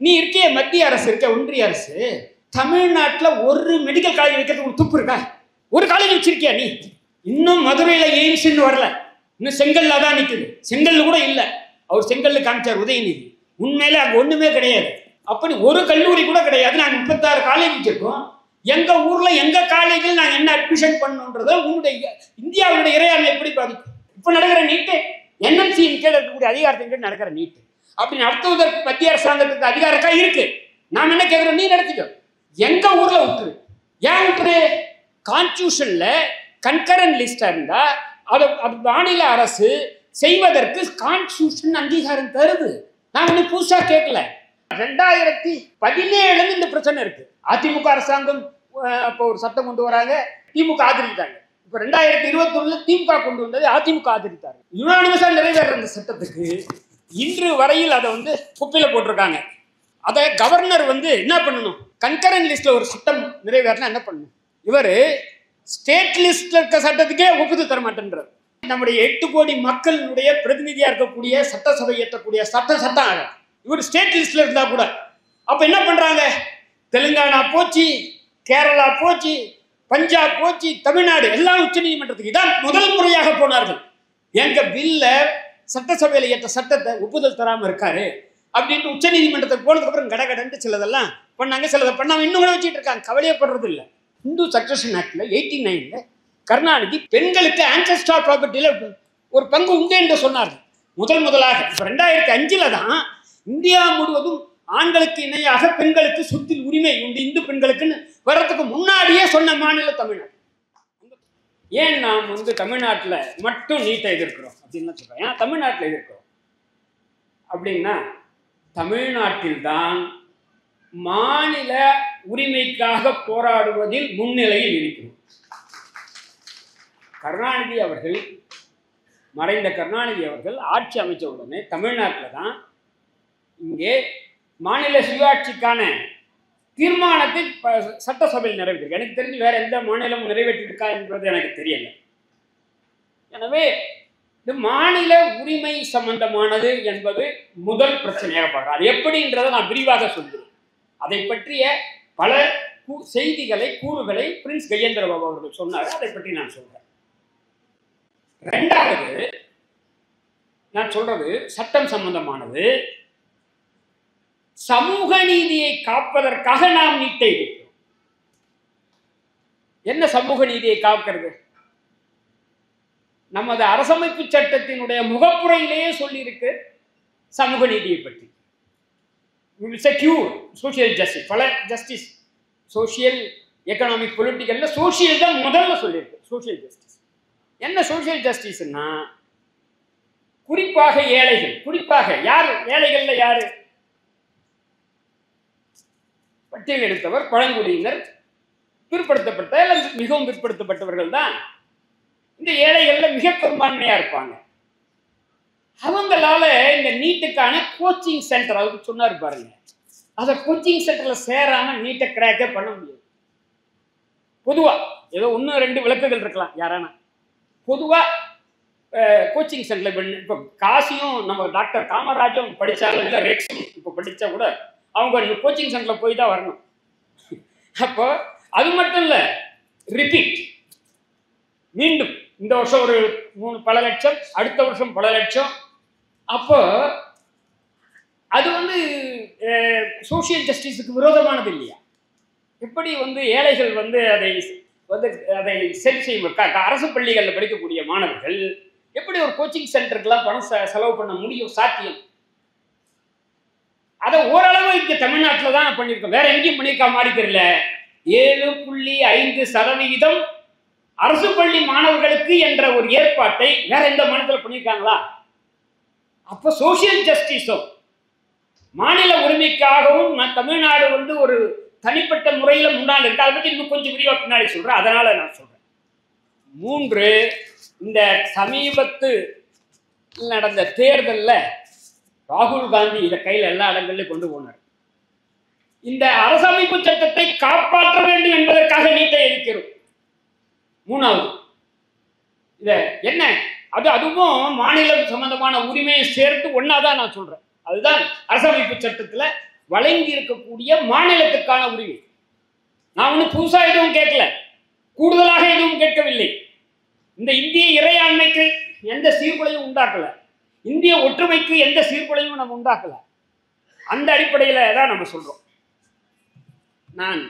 நீ இருக்கிய மத்திய அரசு இருக்க, ஒன்றிய அரசு, தமிழ்நாட்டில் ஒரு மெடிக்கல் காலேஜ் வைக்கிறதுக்கு ஒரு துப்பு இருக்கா? ஒரு காலேஜ் வச்சிருக்கியா நீ? இன்னும் மதுரையில் எய்ம்ஸ்ன்னு வரல, இன்னும் செங்கல்ல தான் நிற்குது. செங்கல்ல கூட இல்லை. அவர் செங்கல்ல காமிச்சார் உதயநிதி. உண்மையில அங்கே ஒண்ணுமே கிடையாது. அப்படி ஒரு கல்லூரி கூட கிடையாது. நாங்கள் 36 காலேஜ் வச்சிருக்கோம். எங்க ஊர்ல எங்க காலேஜில் நாங்கள் என்ன அட்மிஷன் பண்ணணுன்றத உங்களுடைய இந்தியாவுடைய இறையாண்மை எப்படி பாதிக்கும்? இப்ப நடக்கிற நீட்டு என்எம்சியின் கீழ் இருக்கக்கூடிய அதிகாரத்தின் கீழ் நடக்கிற நீட்டு அப்படி நடத்துவதற்கு மத்திய அரசாங்கத்துக்கு அதிகாரம் இருக்கு. நாம் என்ன கேட்கிறோம்? நீ நடத்திக்கோ. எங்க ஊர்ல விட்டுரு. ஏன் விட்டுரு? கான்ஸ்டியூஷன்ல கன்கரண்ட் லிஸ்டா இருந்தா அதை மாநில அரசு செய்வதற்கு கான்ஸ்டியூஷன் அங்கீகாரம் தருது. நான் இன்னும் புதுசா கேட்கல. 2017 இந்த பிரச்சனை இருக்கு. அதிமுக அரசாங்கம் இப்போ ஒரு சட்டம் கொண்டு வராங்க, திமுக ஆதரித்தாங்க. இப்போ 2021 திமுக கொண்டு வந்தது, அதிமுக ஆதரித்தாங்க. யுனானிமஸா நிறைவேற அந்த சட்டத்துக்கு இன்று வரையில் அதை குப்பையில போட்டிருக்காங்க. அதை கவர்னர் என்ன பண்ணணும்? கன்கரண்ட் லிஸ்ட்ல ஒரு சட்டம் நிறைவேறினா என்ன பண்ணணும்? இவர் ஸ்டேட் லிஸ்ட்ல இருக்க சட்டத்துக்கே ஒப்புதல் தர மாட்டேன்றார். நம்முடைய 8 கோடி மக்களுடைய பிரதிநிதியா இருக்கக்கூடிய சட்டசபை ஏற்றக்கூடிய சட்டம் ஆகும். இவர் ஸ்டேட் லிஸ்ட்ல இருந்தா கூட அப்ப என்ன பண்றாங்க? தெலுங்கானா போச்சு, கேரளா போச்சு, பஞ்சாப் போச்சு, தமிழ்நாடு எல்லாம் உச்ச நீதிமன்றத்துக்கு இதான் முதல் முறையாக போனார்கள். எங்க பில்ல சட்டசபையில ஏற்ற சட்டத்தை ஒப்புதல் தராம இருக்காரு அப்படின்ட்டு உச்ச நீதிமன்றத்துக்கு போனதுக்கு அப்புறம் கடகடன்ட்டு சிலதெல்லாம் பண்ணாங்க, சிலதை பண்ணாம இன்னும் கூட வச்சுட்டு இருக்காங்க. கவலையப்படுறது இல்லை. இந்து சக்சஷன் ஆக்ட்ல 89ல கருணாநிதி பெண்களுக்கு ஆன்செஸ்டர் ப்ராப்பர்ட்டியில ஒரு பங்கு உண்டு என்று சொன்னார்கள் முதலாக. இப்ப 2005 தான் இந்தியா முழுவதும் ஆண்களுக்கு இணையாக பெண்களுக்கு சொத்தில் உரிமை உண்டு இந்து பெண்களுக்குன்னு வர்றதுக்கு முன்னாடியே சொன்ன மாநிலம் தமிழ்நாடு. ஏன் நாம் தமிழ்நாட்டில் மட்டும் நீட்டை எதிர்க்கிறோம் அப்படின்னு சொல்றோம். ஏன் தமிழ்நாட்டில் எதிர்க்கிறோம் அப்படின்னா, தமிழ்நாட்டில்தான் மாநில உரிமைக்காக போராடுவதில் முன்னிலையில் இருக்கிறோம். கருணாநிதி அவர்கள், மறைந்த கருணாநிதி அவர்கள் ஆட்சி அமைச்ச உடனே தமிழ்நாட்டில் தான் இங்கே மாநில சுயாட்சிக்கான தீர்மானத்தை சட்டசபையில் நிறைவேற்றிருக்கு. எனக்கு தெரிஞ்சு வேற எந்த மாநிலமும் நிறைவேற்றிருக்கா என்பது எனக்கு தெரியல. எனவே இது மாநில உரிமை சம்பந்தமானது என்பது முதல் பிரச்சனையாக பார்க்கிறேன். அது எப்படின்றதை நான் விரிவாக சொல்கிறேன். அதை பற்றிய பல செய்திகளை, கூறுகளை பிரின்ஸ் கஜேந்திர பாபு அவர்கள் சொன்னார். அதை பற்றி நான் சொல்றேன். ரெண்டாவது நான் சொல்றது சட்டம் சம்பந்தமானது. சமூக நீதியை காப்பதற்காக நாம் நீட்டை இருக்கிறோம். என்ன சமூக நீதியை காக்கிறது? நமது அரசமைப்பு சட்டத்தினுடைய முகப்புரையிலேயே சொல்லி இருக்கு சமூக நீதியை பற்றி. சோசியல் ஜஸ்டிஸ், பல ஜஸ்டிஸ், சோசியல், எக்கனாமிக், பொலிட்டிக்கல்ல சோசியல் தான் முதல்ல சொல்லியிருக்கு. சோசியல் ஜஸ்டிஸ் என்ன? சோசியல் ஜஸ்டிஸ்னா குறிப்பாக ஏழைகள், குறிப்பாக யாரு ஏழைகள்ல யாரு? பட்டியல் எடுத்தவர், பழங்குடியினர், பிற்படுத்தப்பட்ட மிகவும் பிற்படுத்தப்பட்டவர்கள் தான் இந்த ஏழைகள்ல மிக பெரும்பான்மையா இருப்பாங்க. அவங்களால இந்த நீட்டுக்கான கோச்சிங் சென்டர் அவருக்கு சொன்னார் பாருங்க, அதை கோச்சிங் சென்டர்ல சேராம நீட்டை கிராக்கே பண்ண முடியாது. பொதுவா ஏதோ 1-2 விளக்குகள் இருக்கலாம் யாரானா. பொதுவா கோச்சிங் சென்டர்ல இப்போ காசியும் நம்ம டாக்டர் காமராஜும் படிச்சாலும் இல்லை, ரெக்ஸும் இப்போ படிச்சா கூட அவங்க கோச்சிங் சென்டர்ல போய் தான் வரணும். அப்போ அது மட்டும் இல்லை, ரிப்பீட், மீண்டும் இந்த வருஷம் ஒரு பல லட்சம், அடுத்த வருஷம் பல லட்சம். அப்போ அது சோசியல் ஜஸ்டிஸுக்கு விரோதமானது இல்லையா? எப்படி ஏழைகள் அதை சரி செய்ய அரசு பள்ளிகளில் படிக்கக்கூடிய மாணவர்கள் எப்படி ஒரு கோச்சிங் சென்டருக்கெல்லாம் பணம் செலவு பண்ண முடியும்? சாத்தியம். அதை ஓரளவு இங்க தமிழ்நாட்டில் தான் பண்ணியிருக்கோம், வேற எங்கேயும் பண்ணியிருக்கா மாதிரி தெரியல. 7.5% அரசு பள்ளி மாணவர்களுக்கு என்ற ஒரு ஏற்பாட்டை வேற எந்த மாநிலத்தில் பண்ணியிருக்காங்களா? அப்போ சோசியல் ஜஸ்டிஸும் மாநில உரிமைக்காகவும் தமிழ்நாடு ஒரு தனிப்பட்ட முறையில் முன்னாள் இருக்கு. அதை பற்றி இன்னும் கொஞ்சம் விரிவாக பின்னாடி சொல்றேன். அதனால நான் சொல்றேன். 3, இந்த சமீபத்து நடந்த தேர்தலில் ராகுல் காந்தி இதை கையில் எல்லா இடங்கள்லையும் கொண்டு போனார். இந்த அரசமைப்பு சட்டத்தை காப்பாற்ற வேண்டும் என்பதற்காக நீட்டை எதிர்க்கிறோம். 3வது இத என்ன, அதுவும் மாநிலம் சம்பந்தமான உரிமையை சேர்த்து ஒன்னாதான் நான் சொல்றேன். அதுதான் அரசமைப்பு சட்டத்துல வழங்கி இருக்கக்கூடிய மாநிலத்துக்கான உரிமை. நான் ஒன்றும் புதுசா எதுவும் கேட்கல, கூடுதலாக எதுவும் கேட்கவில்லை. இந்த இந்திய இறையாண்மைக்கு எந்த சீர்குலையும் உண்டாக்கல, இந்திய ஒற்றுமைக்கு எந்த சீர்குலையும் நம்ம உண்டாக்கல. அந்த அடிப்படையில் தான் நம்ம சொல்றோம். நான்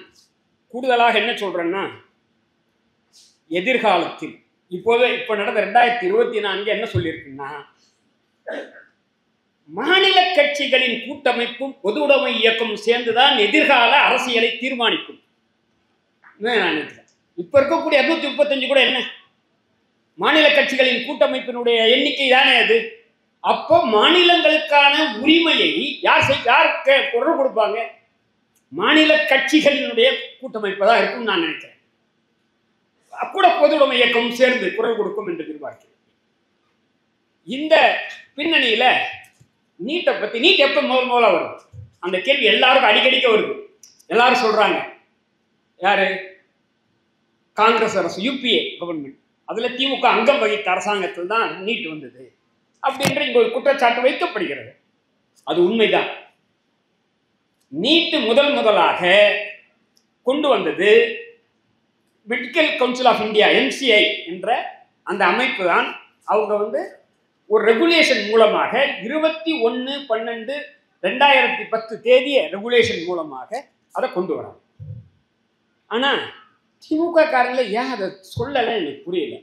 கூடுதலாக என்ன சொல்றேன்னா, எதிர்காலத்தில் இப்போ நடந்த 2024 என்ன சொல்லியிருக்குன்னா, மாநில கட்சிகளின் கூட்டமைப்பும் பொது உடைமை இயக்கமும் சேர்ந்துதான் எதிர்கால அரசியலை தீர்மானிக்கும். நான் இப்ப இருக்கக்கூடிய 235 கூட என்ன, மாநில கட்சிகளின் கூட்டமைப்பினுடைய எண்ணிக்கை தானே அது. அப்போ மாநிலங்களுக்கான உரிமையை யார் குரல் கொடுப்பாங்க? மாநில கட்சிகளினுடைய கூட்டமைப்பு தான் இருக்கும் நான் நினைக்கிறேன். கூட பொது உடைமை இயக்கமும் சேர்ந்து குரல் கொடுக்கும் என்று எதிர்பார்க்கிறேன். இந்த பின்னணியில நீட்டை பத்தி, நீட் எப்ப முதல்ல வருது அந்த கேள்வி எல்லாருக்கும் அடிக்கடிக்க வருது. எல்லாரும் சொல்றாங்க, யாரு? காங்கிரஸ் அரசு, யூபிஏ கவர்மெண்ட், அதுல திமுக அங்கம் வகித்த அரசாங்கத்தில் தான் நீட் வந்தது அப்படின்ற இங்க ஒரு குற்றச்சாட்டு வைக்கப்படுகிறது. அது உண்மைதான். நீட் முதலாக கொண்டு வந்தது medical council of India, MCI என்ற அந்த அமைப்பு தான். அவங்க ஒரு ரெகுலேஷன் மூலமாக 21/12/2010 தேதிய ரெகுலேஷன் மூலமாக அதை கொண்டு வராங்க. ஆனா திமுக காரங்கள ஏன் அதை சொல்லலை எனக்கு புரியல.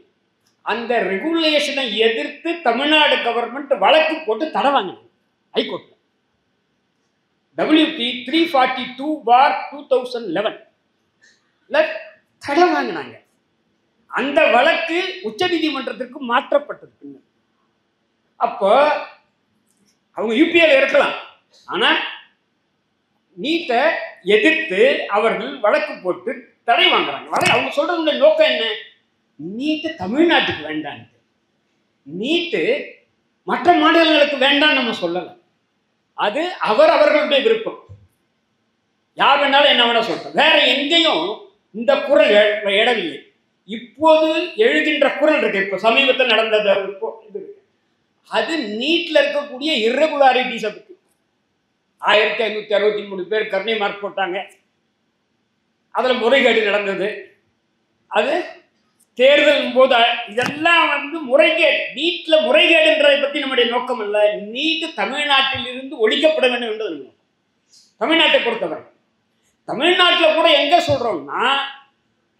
அந்த ரெகுலேஷனை எதிர்த்து தமிழ்நாடு கவர்மெண்ட் வழக்கு போட்டு தடை வாங்கினாங்க ஹைகோர்ட்ல. WP 342/2011 தடை வாங்கினாங்க. அந்த வழக்கு உச்ச நீதிமன்றத்திற்கு மாற்றப்பட்டது. பின்னர் அப்போ அவங்க யூபிஏல இருக்கலாம், ஆனா நீட்டை எதிர்த்து அவர்கள் வழக்கு போட்டு தடை வாங்குறாங்க. அவங்க சொல்றதுடைய நோக்கம் என்ன? நீட்டு தமிழ்நாட்டுக்கு வேண்டாம், நீட்டு மற்ற மாநிலங்களுக்கு வேண்டாம் நம்ம சொல்லல. அது அவர்களுடைய விருப்பம். யார் வேணாலும் என்ன வேணா சொல்றோம். வேற எங்கேயும் இந்த குரல் எழவில்லை. இப்போது எழுகின்ற குரல் இருக்கு. இப்ப சமீபத்தில் நடந்தது அது நீட்ல இருக்கக்கூடிய இர்ரெகுலாரிட்டிஸ் பத்தி. 1563 பேர் கருணை மார்க் போட்டாங்க. அதுல முறைகேடு நடந்தது. அது தேர்தல் போது இதெல்லாம் முறைகேடு. நீட்ல முறைகேடுன்றதை பத்தி நம்முடைய நோக்கம் இல்லை. நீட் தமிழ்நாட்டில் இருந்து ஒழிக்கப்பட வேண்டும் என்பது நோக்கம். தமிழ்நாட்டை பொறுத்தவரை தமிழ்நாட்டில் கூட எங்க சொல்றோம்னா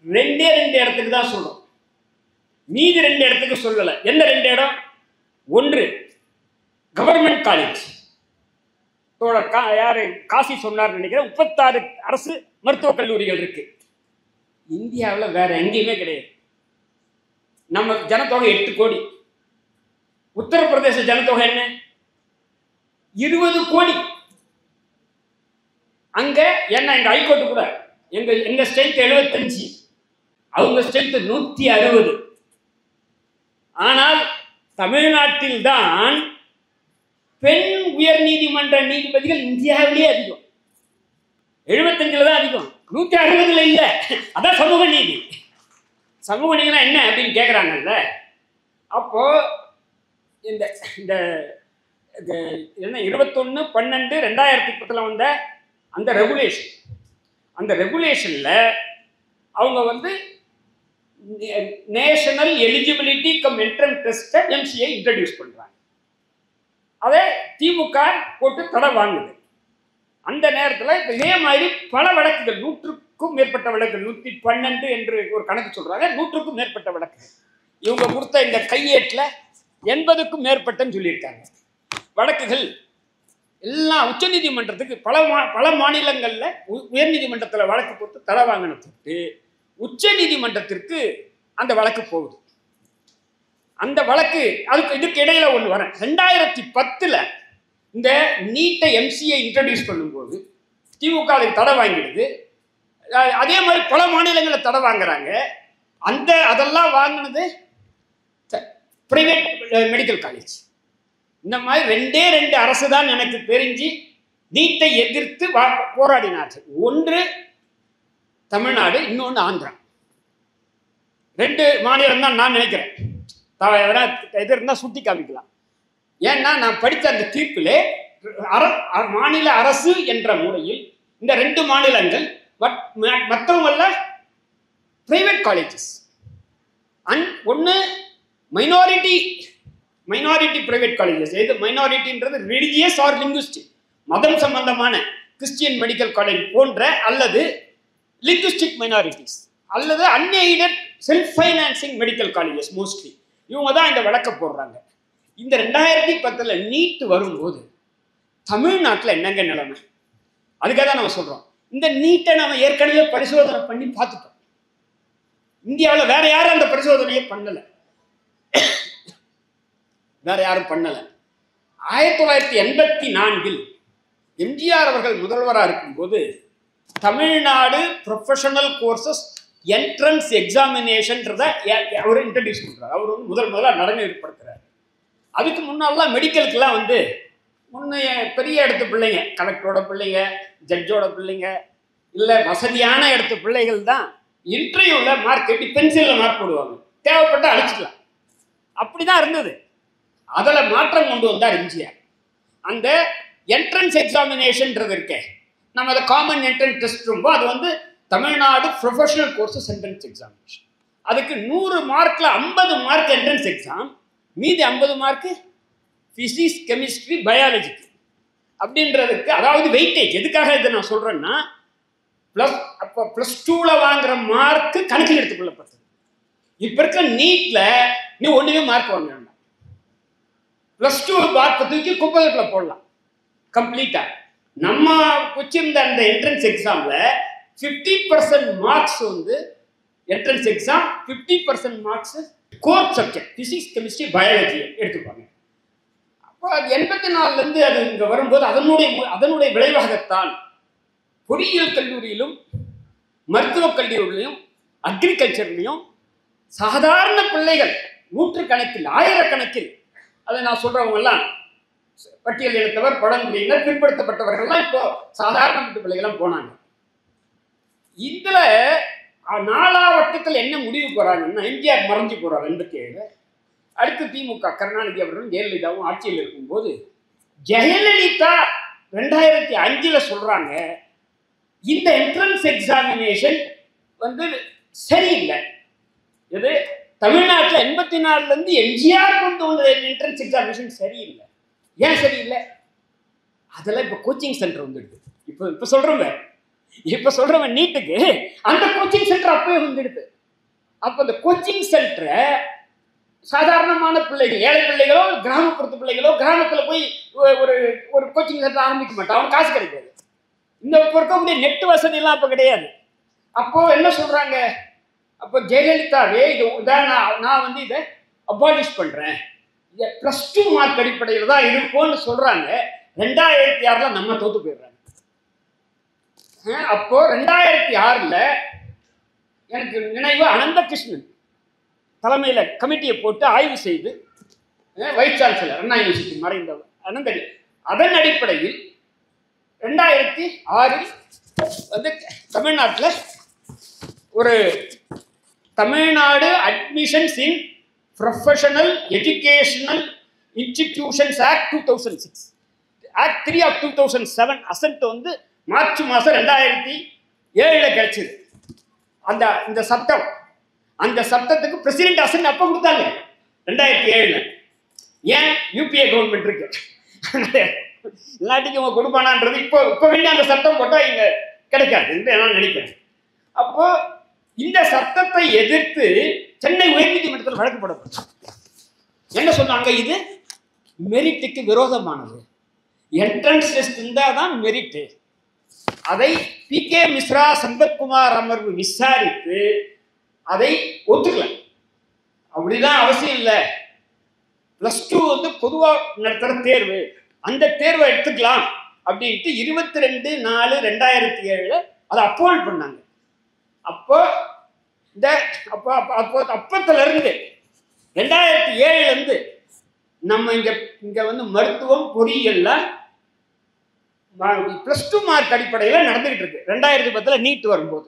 2 இடத்துக்கு தான் சொல்றோம். மீதி 2 இடத்துக்கு சொல்லல. என்ன 2 இடம்? ஒன்று கவர்மெண்ட் காலேஜ். யாரு காசி சொன்னார் நினைக்கிறேன். 36 அரசு மருத்துவக் கல்லூரிகள் இருக்கு. இந்தியாவில் வேற எங்கேயுமே கிடையாது. நம்ம ஜனத்தொகை 8 கோடி. உத்தரப்பிரதேச ஜனத்தொகை என்ன? 20 கோடி. அங்க என்ன, எங்க ஹைகோர்ட்டு கூட எங்க ஸ்ட்ரென்த் 75, அவங்க ஸ்ட்ரென்த் 160. ஆனால் தமிழ்நாட்டில் தான் பெண் உயர் நீதிமன்ற நீதிபதிகள் இந்தியாவிலேயே அதிகம். 75 தான் அதிகம், 160 இல்லை. அதான் சமூக நீதி. சமூக நீதினா என்ன அப்படின்னு கேட்குறாங்கல்ல. அப்போ இந்த என்ன 21/12/2010 வந்த அந்த ரெகுலேஷன்ல அவங்க national eligibility come entrance test MCI introduce பண்றாங்க. அதை திமுக போட்டு தடை வாங்குது. அந்த நேரத்தில் இதே மாதிரி பல வழக்குகள், 100க்கும் மேற்பட்ட வழக்குகள், 112 என்று ஒரு கணக்கு சொல்றாங்க. 100க்கும் மேற்பட்ட வழக்கு இவங்க கொடுத்த இந்த கையேட்டில் 80க்கும் மேற்பட்டன்னு சொல்லியிருக்காங்க. வழக்குகள் எல்லாம் உச்ச நீதிமன்றத்துக்கு பல மாநிலங்கள்ல உயர் நீதிமன்றத்தில் வழக்கு போட்டு தடை வாங்கினதுக்கு உச்ச நீதிமன்றத்திற்கு அந்த வழக்கு போகுது. அந்த வழக்கு இதுக்கு இடையில ஒன்று வர 2010 இந்த நீட்டை MCI இன்ட்ரடியூஸ் பண்ணும்போது திமுக அதுக்கு தடை வாங்கிடுது. அதே மாதிரி பல மாநிலங்களில் தடை வாங்குறாங்க. அதெல்லாம் வாங்கினது பிரைவேட் மெடிக்கல் காலேஜ். இந்த மாதிரி 2 அரசு தான் எனக்கு தெரிஞ்சு நீட்டை எதிர்த்து போராடினார்கள். ஒன்று தமிழ்நாடு, இன்னொன்று ஆந்திரா. 2 மாநிலம் தான் நான் நினைக்கிறேன். எது இருந்தால் சுட்டி காமிக்கலாம். ஏன்னா நான் படித்த அந்த தீர்ப்பிலே மாநில அரசு என்ற முறையில் இந்த 2 மாநிலங்கள் மற்றவங்கள பிரைவேட் காலேஜஸ் ஒன்று மைனாரிட்டி பிரைவேட் காலேஜஸ். எது மைனாரிட்டின்றது ரிலிஜியஸ் ஆர் லிங்குஸ்டிக், மதம் சம்பந்தமான கிறிஸ்டியன் மெடிக்கல் காலேஜ் போன்ற, அல்லது லிங்குஸ்டிக் மைனாரிட்டிஸ், அல்லது unaided self financing medical colleges. Mostly இவங்க தான் இந்த வழக்க போடுறாங்க. இந்த 2010 நீட் வரும்போது தமிழ்நாட்டில் என்னங்க நிலைமை? அதுக்காக தான் நம்ம சொல்றோம். இந்த நீட்டை நம்ம ஏற்கனவே பரிசோதனை பண்ணி பார்த்துட்டோம். இந்தியாவில் வேற யாரும் அந்த பரிசோதனையை பண்ணல, வேற யாரும் பண்ணல. 1984 எம்ஜிஆர் அவர்கள் முதல்வராக இருக்கும்போது தமிழ்நாடு ப்ரொஃபஷனல் கோர்சஸ் என்ட்ரன்ஸ் எக்ஸாமினேஷன்றதை அவர் இன்ட்ரடியூஸ் பண்றாரு. அவர் வந்து முதலாக நடைமுறைப்படுத்துறாரு. அதுக்கு முன்னாலாம் மெடிக்கலுக்கெல்லாம் வந்து முன்னைய பெரிய இடத்து பிள்ளைங்க, கலெக்டரோட பிள்ளைங்க, ஜட்ஜோட பிள்ளைங்க, இல்லை வசதியான இடத்து பிள்ளைகள் தான் இன்டர்வியூவில் மார்க் கட்டி பென்சிலில் மார்க் போடுவாங்க, தேவைப்பட்ட அழிச்சிக்கலாம். அப்படிதான் இருந்தது. அதில் மாற்றம் கொண்டு வந்தார் எம்ஜிஆர். அந்த என்ட்ரன்ஸ் எக்ஸாமினேஷன்ன்றது இருக்கே, நம்ம அதை காமன் என்ட்ரன்ஸ் டெஸ்ட் ரொம்ப, அது வந்து Tamil Nadu professional courses entrance examination. அதுக்கு 100 மார்க்கில் 50 மார்க் என்ட்ரன்ஸ் எக்ஸாம், மீதி 50 மார்க்கு பிசிக்ஸ், கெமிஸ்ட்ரி, பயாலஜிக்கு அப்படின்றதுக்கு. அதாவது வெயிட்டேஜ். எதுக்காக இதை நான் சொல்றேன்னா, +2 வாங்குற மார்க்கு கணக்கில் எடுத்துக்கொள்ளப்பட்டது. இப்ப இருக்க நீட்ல நீ ஒண்ணுமே மார்க் வாங்க வேண்டாம், +2 மார்க் தூக்கி குப்பைல போடலாம் கம்ப்ளீட்டா. நம்ம வச்சிருந்த அந்த என்ட்ரன்ஸ் எக்ஸாம்ல 50% மார்க்ஸ் வந்து entrance exam, 50% marks core subject physics, chemistry, biology எடுத்துப்பாங்க. அப்போ 84 அது இங்க வரும்போது அதனுடைய விளைவாகத்தான் பொறியியல் கல்லூரியிலும் மருத்துவக் கல்லூரியிலும் அக்ரிகல்ச்சர்லையும் சாதாரண பிள்ளைகள் நூற்றுக்கணக்கில், ஆயிரக்கணக்கில், அதை நான் சொல்றவங்க எல்லாம் பட்டியல் இனத்தவர், பழங்குடியினர், பிற்படுத்தப்பட்டவர்கள்லாம் இப்போ சாதாரண வீட்டு பிள்ளைகள்லாம் போனாங்க. இதுல 4ஆம் வட்டத்தில் என்ன முடிவு போறாங்கன்னா, எம்ஜிஆர் மறைஞ்சு போறார் 87. அடுத்து திமுக கருணாநிதி அவர்களும் ஜெயலலிதாவும் ஆட்சியில் இருக்கும்போது, ஜெயலலிதா 2005 சொல்றாங்க, இந்த என்ட்ரன்ஸ் எக்ஸாமினேஷன் வந்து சரியில்லை. இது தமிழ்நாட்டில் 84 எம்ஜிஆர் கொண்டு வந்த என்ட்ரன்ஸ் எக்ஸாமினேஷன் சரியில்லை. ஏன் சரியில்லை? அதெல்லாம் இப்போ கோச்சிங் சென்டர் வந்துடுது. இப்போ சொல்றவன் நீட்டுக்கு அந்த கோச்சிங் சென்டர் அப்பவே வந்துடுது. அப்போ அந்த கோச்சிங் சென்டரை சாதாரணமான பிள்ளைகள், ஏழை பிள்ளைகளோ, கிராமப்புறத்து பிள்ளைகளோ, கிராமத்தில் போய் ஒரு கோச்சிங் சென்டர் ஆரம்பிக்க மாட்டான், அவன் காசு கிடைக்காது. இந்த இருக்கக்கூடிய நெட் வசதி எல்லாம் அப்ப கிடையாது. அப்போ என்ன சொல்றாங்க, அப்போ ஜெயலலிதாவே நான் வந்து இதை அபாலிஷ் பண்றேன், +2 மார்க் அடிப்படையில் தான் இருக்கும்னு சொல்றாங்க. 2006 நம்ம தோத்து போயிடுறாங்க. அப்போ 2006 எனக்கு நினைவு, அனந்தகிருஷ்ணன் தலைமையில கமிட்டியை போட்டு ஆய்வு செய்து, வைஸ் சான்சலர் அண்ணா யூனிவர்சிட்டி மறைந்தவர் அனந்தடி, அதன் அடிப்படையில் 2006 வந்து தமிழ்நாட்டில் ஒரு Tamil Nadu admissions in professional educational institutions act 2006, act 3 of 2007 assent வந்து மார்ச் மாதம் 2007 கிடைச்சது. இந்த சட்டம், அந்த சட்டத்துக்கு பிரசிடென்ட் அசன்ட் அப்போ கொடுத்தாங்க 2007. ஏன்? யூபிஏ கவர்மெண்ட் இருக்கு, இல்லாட்டிக்கு அவங்க கொடுப்பானான்றது இப்போ வேண்டிய அந்த சட்டம் போட்டால் இங்கே கிடைக்காது என்று நான் நினைக்கிறேன். அப்போ இந்த சட்டத்தை எதிர்த்து சென்னை உயர்நீதிமன்றத்தில் வழக்கு போடப்பட்டது. என்ன சொன்னாங்க, இது மெரிட்டுக்கு விரோதமானது, என்ட்ரன்ஸ் டெஸ்ட் இருந்தால் தான் மெரிட்டு. அதை பி.கே. மிஸ்ரா, சம்பத்குமார் அமர்வு விசாரித்து அதை ஒத்துக்கல. அப்படிதான் அவசியம் இல்லை, +2 வந்து பொதுவாக நடத்துகிற தேர்வு, அந்த தேர்வை எடுத்துக்கலாம் அப்படின்ட்டு 22/4/2007 அதை அப்போயின்ட் பண்ணாங்க. அப்போ அப்பத்துல இருந்து 2007 நம்ம இங்க வந்து மருத்துவம், பொறியியல்ல +2 மார்க் அடிப்படையில் நடந்துகிட்டு இருக்கு. 2010 நீட் வரும்போது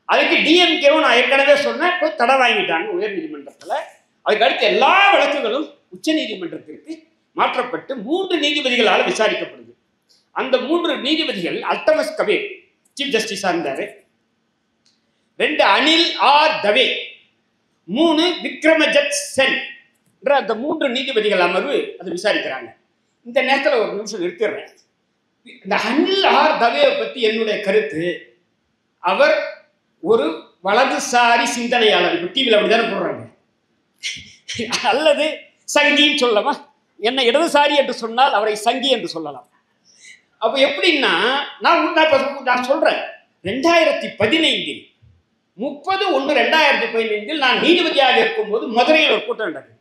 அதுக்கு டிஎம்கேவும் நான் ஏற்கனவே சொன்னேன், இப்போ தடை வாங்கிட்டாங்க உயர்நீதிமன்றத்தில். அதுக்கு அடுத்து எல்லா வழக்குகளும் உச்ச நீதிமன்றத்திற்கு மாற்றப்பட்டு 3 நீதிபதிகளால் விசாரிக்கப்படுது. அந்த 3 நீதிபதிகள் அல்தமஸ் கபீர் சீஃப் ஜஸ்டிஸா இருந்தாரு, 2 அனில் ஆர் தவே, 3 விக்ரமஜித் சென் என்ற அந்த 3 நீதிபதிகள் அமர்வு அதை விசாரிக்கிறாங்க. இந்த நேரத்தில் ஒரு நிமிஷம் நிறுத்திடுறேன். இந்த அனில் ஆர் தவேவை பற்றி என்னுடைய கருத்து, அவர் ஒரு வலதுசாரி சிந்தனையாளர். இப்போ டிவியில் அப்படிதானே போடுறாங்க. அல்லது சங்கின்னு சொல்லலாமா? என்ன இடதுசாரி என்று சொன்னால் அவரை சங்கி என்று சொல்லலாம். அப்போ எப்படின்னா, நான் சொல்றேன், 2015 30/1/2015 நான் நீதிபதியாக இருக்கும்போது மதுரையில் ஒரு கூட்டம் நடந்தது.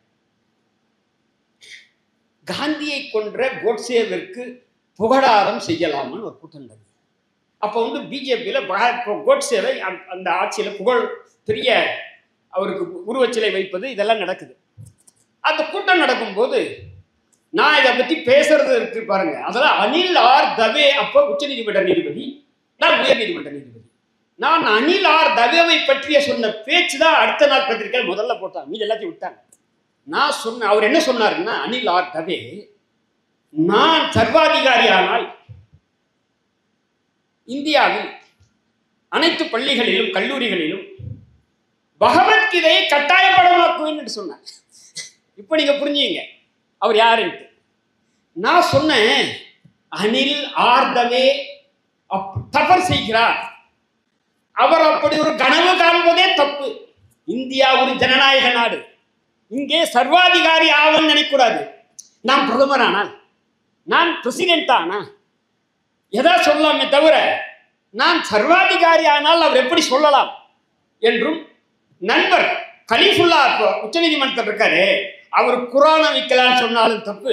காந்தியை கொன்ற கோட்சேவிற்கு புகழாரம் செய்யலாம்னு ஒரு கூட்டம் நடந்தது. அப்போ பிஜேபியில் கோட்சேவை அந்த ஆட்சியில் புகழ் பெரிய அவருக்கு உருவச்சிலை வைப்பது இதெல்லாம் நடக்குது. அந்த கூட்டம் நடக்கும்போது நான் இதை பற்றி பேசுறது இருக்கு பாருங்க. அதெல்லாம் அனில் ஆர் தவே அப்போ உச்ச நீதிமன்ற நீதிபதி, நான் உயர் நீதிமன்ற நீதிபதி. நான் அனில் ஆர் தவேவை பற்றிய சொன்ன பேச்சு தான் அடுத்த நாள் பத்திரிகைகள் முதல்ல போட்டாங்க, மீது எல்லாத்தையும் விட்டாங்க. நான் சொன்ன அவர் என்ன சொன்னாருன்னா, அனில் ஆர் தவே, நான் சர்வாதிகாரி ஆனால் இந்தியாவில் அனைத்து பள்ளிகளிலும் கல்லூரிகளிலும் பகவத்கீதையை கட்டாயப்படமாக்குவேன் என்று சொன்னார். இப்ப நீங்க புரிஞ்சுங்க அவர் யாருன்ட்டு. நான் சொன்னேன், அனில் ஆர் தவே தவறு செய்கிறார், அவர் அப்படி ஒரு கனவு காண்பதே தப்பு. இந்தியா ஒரு ஜனநாயக நாடு, இங்கே சர்வாதிகாரி ஆவன் நினைக்கூடாது. நான் பிரதமர் ஆனால், நான் பிரசிடென்ட் ஆனா எதா சொல்லலாமே தவிர, நான் சர்வாதிகாரி ஆனால் அவர் எப்படி சொல்லலாம் என்றும், நண்பர் கலீஃபுல்லா உச்ச நீதிமன்றத்தில் இருக்காரு, அவர் குரானை வைக்கலான்னு சொன்னாலும் தப்பு,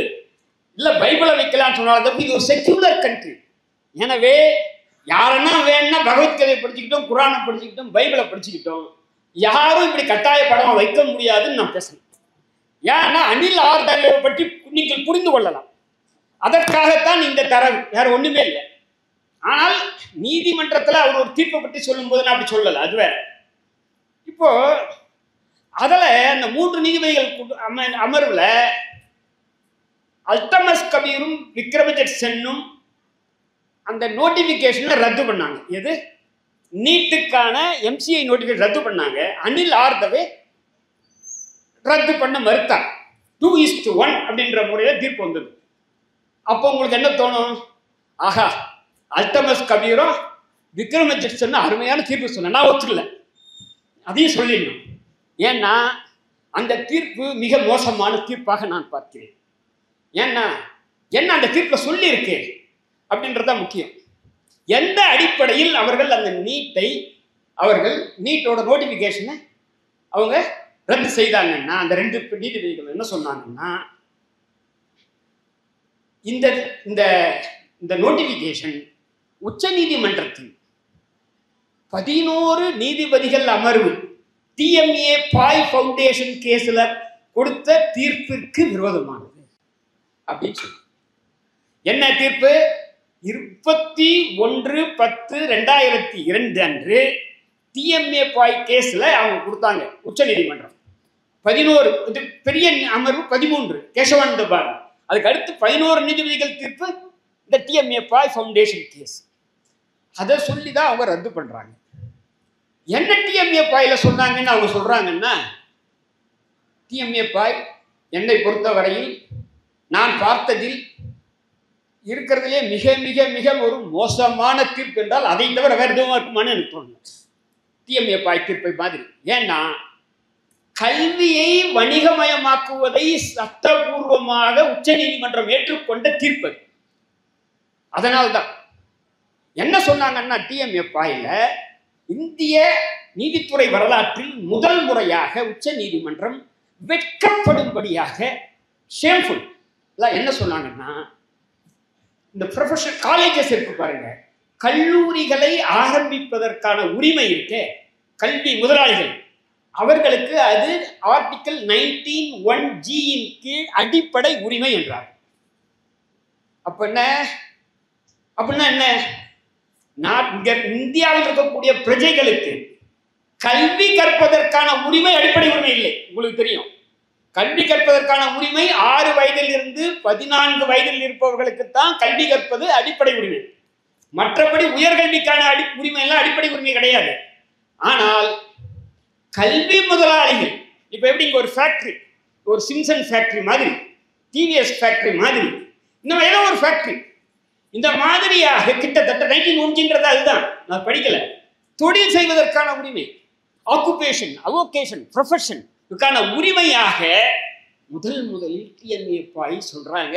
இல்லை பைபிளை வைக்கலான்னு சொன்னாலும் தப்பு. இது ஒரு செக்யூலர் கண்ட்ரி. எனவே யாருன்னா வேணும்னா பகவத்கீதை படிச்சுக்கிட்டோம், குரானை படிச்சுக்கிட்டோம், பைபிளை படிச்சுக்கிட்டோம், யாரும் இப்படி கட்டாய படம் வைக்க முடியாதுன்னு நான் பேசுறேன். ஏன்னா அனில் ஆர் தவேவை பற்றி நீங்கள் புரிந்து கொள்ளலாம். அதற்காகத்தான் இந்த தரவு, வேற ஒண்ணுமே இல்லை. ஆனால் நீதிமன்றத்தில் அவர் ஒரு தீர்ப்பை பற்றி சொல்லும் போது நான் அப்படி சொல்லலை, அது வேற. இப்போ அதில் அந்த 3 நீதிபதிகள் அமர்வுல அல்தமஸ் கபீரும் விக்ரமஜித் சென்னும் அந்த நோட்டிபிகேஷனை ரத்து பண்ணாங்க. எது? நீட்டுக்கான MCI நோட்டிபிகேஷன் ரத்து பண்ணாங்க. அனில் ஆர் தவே ரத்து பண்ண மறுத்தார். 2:1 அப்படின்ற முறையில் தீர்ப்பு வந்தது. அப்போ உங்களுக்கு என்ன தோணும்? ஆஹா, அல்தமஸ் கபீரும் விக்ரமஜித் சென்னும் அருமையான தீர்ப்பு சொன்ன, நான் ஒத்துக்கல, அதையும் சொல்லிடணும். ஏன்னா அந்த தீர்ப்பு மிக மோசமான தீர்ப்பாக நான் பார்க்கிறேன். ஏன்னா என்ன அந்த தீர்ப்பில் சொல்லி இருக்கு அப்படின்றத முக்கியம். எந்த அடிப்படையில் அவர்கள் அந்த நீட்டோட நோட்டிபிகேஷனை அவங்க ரத்து செய்தாங்கன்னா, அந்த 2 நீதிபதிகள் என்ன சொன்னாங்கன்னா, இந்த நோட்டிபிகேஷன் உச்ச நீதிமன்றத்தின் 11 நீதிபதிகள் அமர்வு TMA பாய் ஃபவுண்டேஷன் கேஸ்ல கொடுத்த தீர்ப்பிற்கு விரோதமானது அப்படின்னு சொல்லி. என்ன தீர்ப்பு? 21/10/2002 அன்று TMA பாய் கேஸ்ல அவங்க கொடுத்தாங்க உச்ச நீதிமன்றம். 11 பெரிய அமர்வு, 13 கேசவானந்த பாரதி, அதுக்கு அடுத்து 11 நீதிபதிகள் தீர்ப்பு இந்த TMA பாய் ஃபவுண்டேஷன் கேஸ். அதை சொல்லி தான் அவங்க ரத்து பண்றாங்க. என்ன TMA பாயில சொன்னாங்கன்னு அவங்க சொல்றாங்கன்னா, TMA பாய் என்னை பொறுத்தவரையில் நான் பார்த்ததில் இருக்கிறதுலே மிக மிக மிக ஒரு மோசமான தீர்ப்பு என்றால் அதை தவிர வேறு எதுவும் இருக்குமான்னு எனக்கு தோணும். TMA பாய் தீர்ப்பை மாதிரி. ஏன்னா கல்வியை வணிகமயமாக்குவதை சட்டபூர்வமாக உச்ச நீதிமன்றம் ஏற்றுக்கொண்ட தீர்ப்பு. அதனால்தான் என்ன சொன்னாங்கன்னா, TMA பாயில இந்திய நீதித்துறை வரலாற்றில் முதல் முறையாக உச்ச நீதிமன்றம் வெட்கப்படும்படியாக ஷேம்ஃபுல் என்ன சொன்னாங்கன்னா, இந்த ப்ரொஃபஷனல் காலேஜஸ் இருக்கு பாருங்க, கல்லூரிகளை ஆரம்பிப்பதற்கான உரிமை இருக்கே கல்வி முதலாளிகள் அவர்களுக்கு, அது ஆர்டிகல் 19(1)G கீழ் அடிப்படை உரிமை என்றார். அப்படின்னா என்ன? இந்தியாவில் இருக்கக்கூடிய பிரஜைகளுக்கு கல்வி கற்பதற்கான உரிமை, அடிப்படை உரிமை இல்லை. உங்களுக்கு தெரியும், கல்வி கற்பதற்கான உரிமை 6 வயதில் இருந்து 14 வயதில் இருப்பவர்களுக்குத்தான் கல்வி கற்பது அடிப்படை உரிமை. மற்றபடி உயர்கல்விக்கான உரிமை எல்லாம் அடிப்படை உரிமை கிடையாது. ஆனால் கல்வி முதலாளிகள் இப்ப எப்படி இங்க ஒரு ஃபேக்டரி, ஒரு சிம்சன் ஃபேக்டரி மாதிரி, டிவிஎஸ் ஃபேக்டரி மாதிரி, இன்னும் ஏதோ ஒரு ஃபேக்டரி, இந்த மாதிரியாக கிட்டத்தட்ட 1901 அதுதான், நான் படிக்கல, தொழில் செய்வதற்கான உரிமை, ஆக்குபேஷன், அவோகேஷன், ப்ரொஃபஷன் உரிமையாக முதலில் டிஎம்ஏபாய் சொல்றாங்க.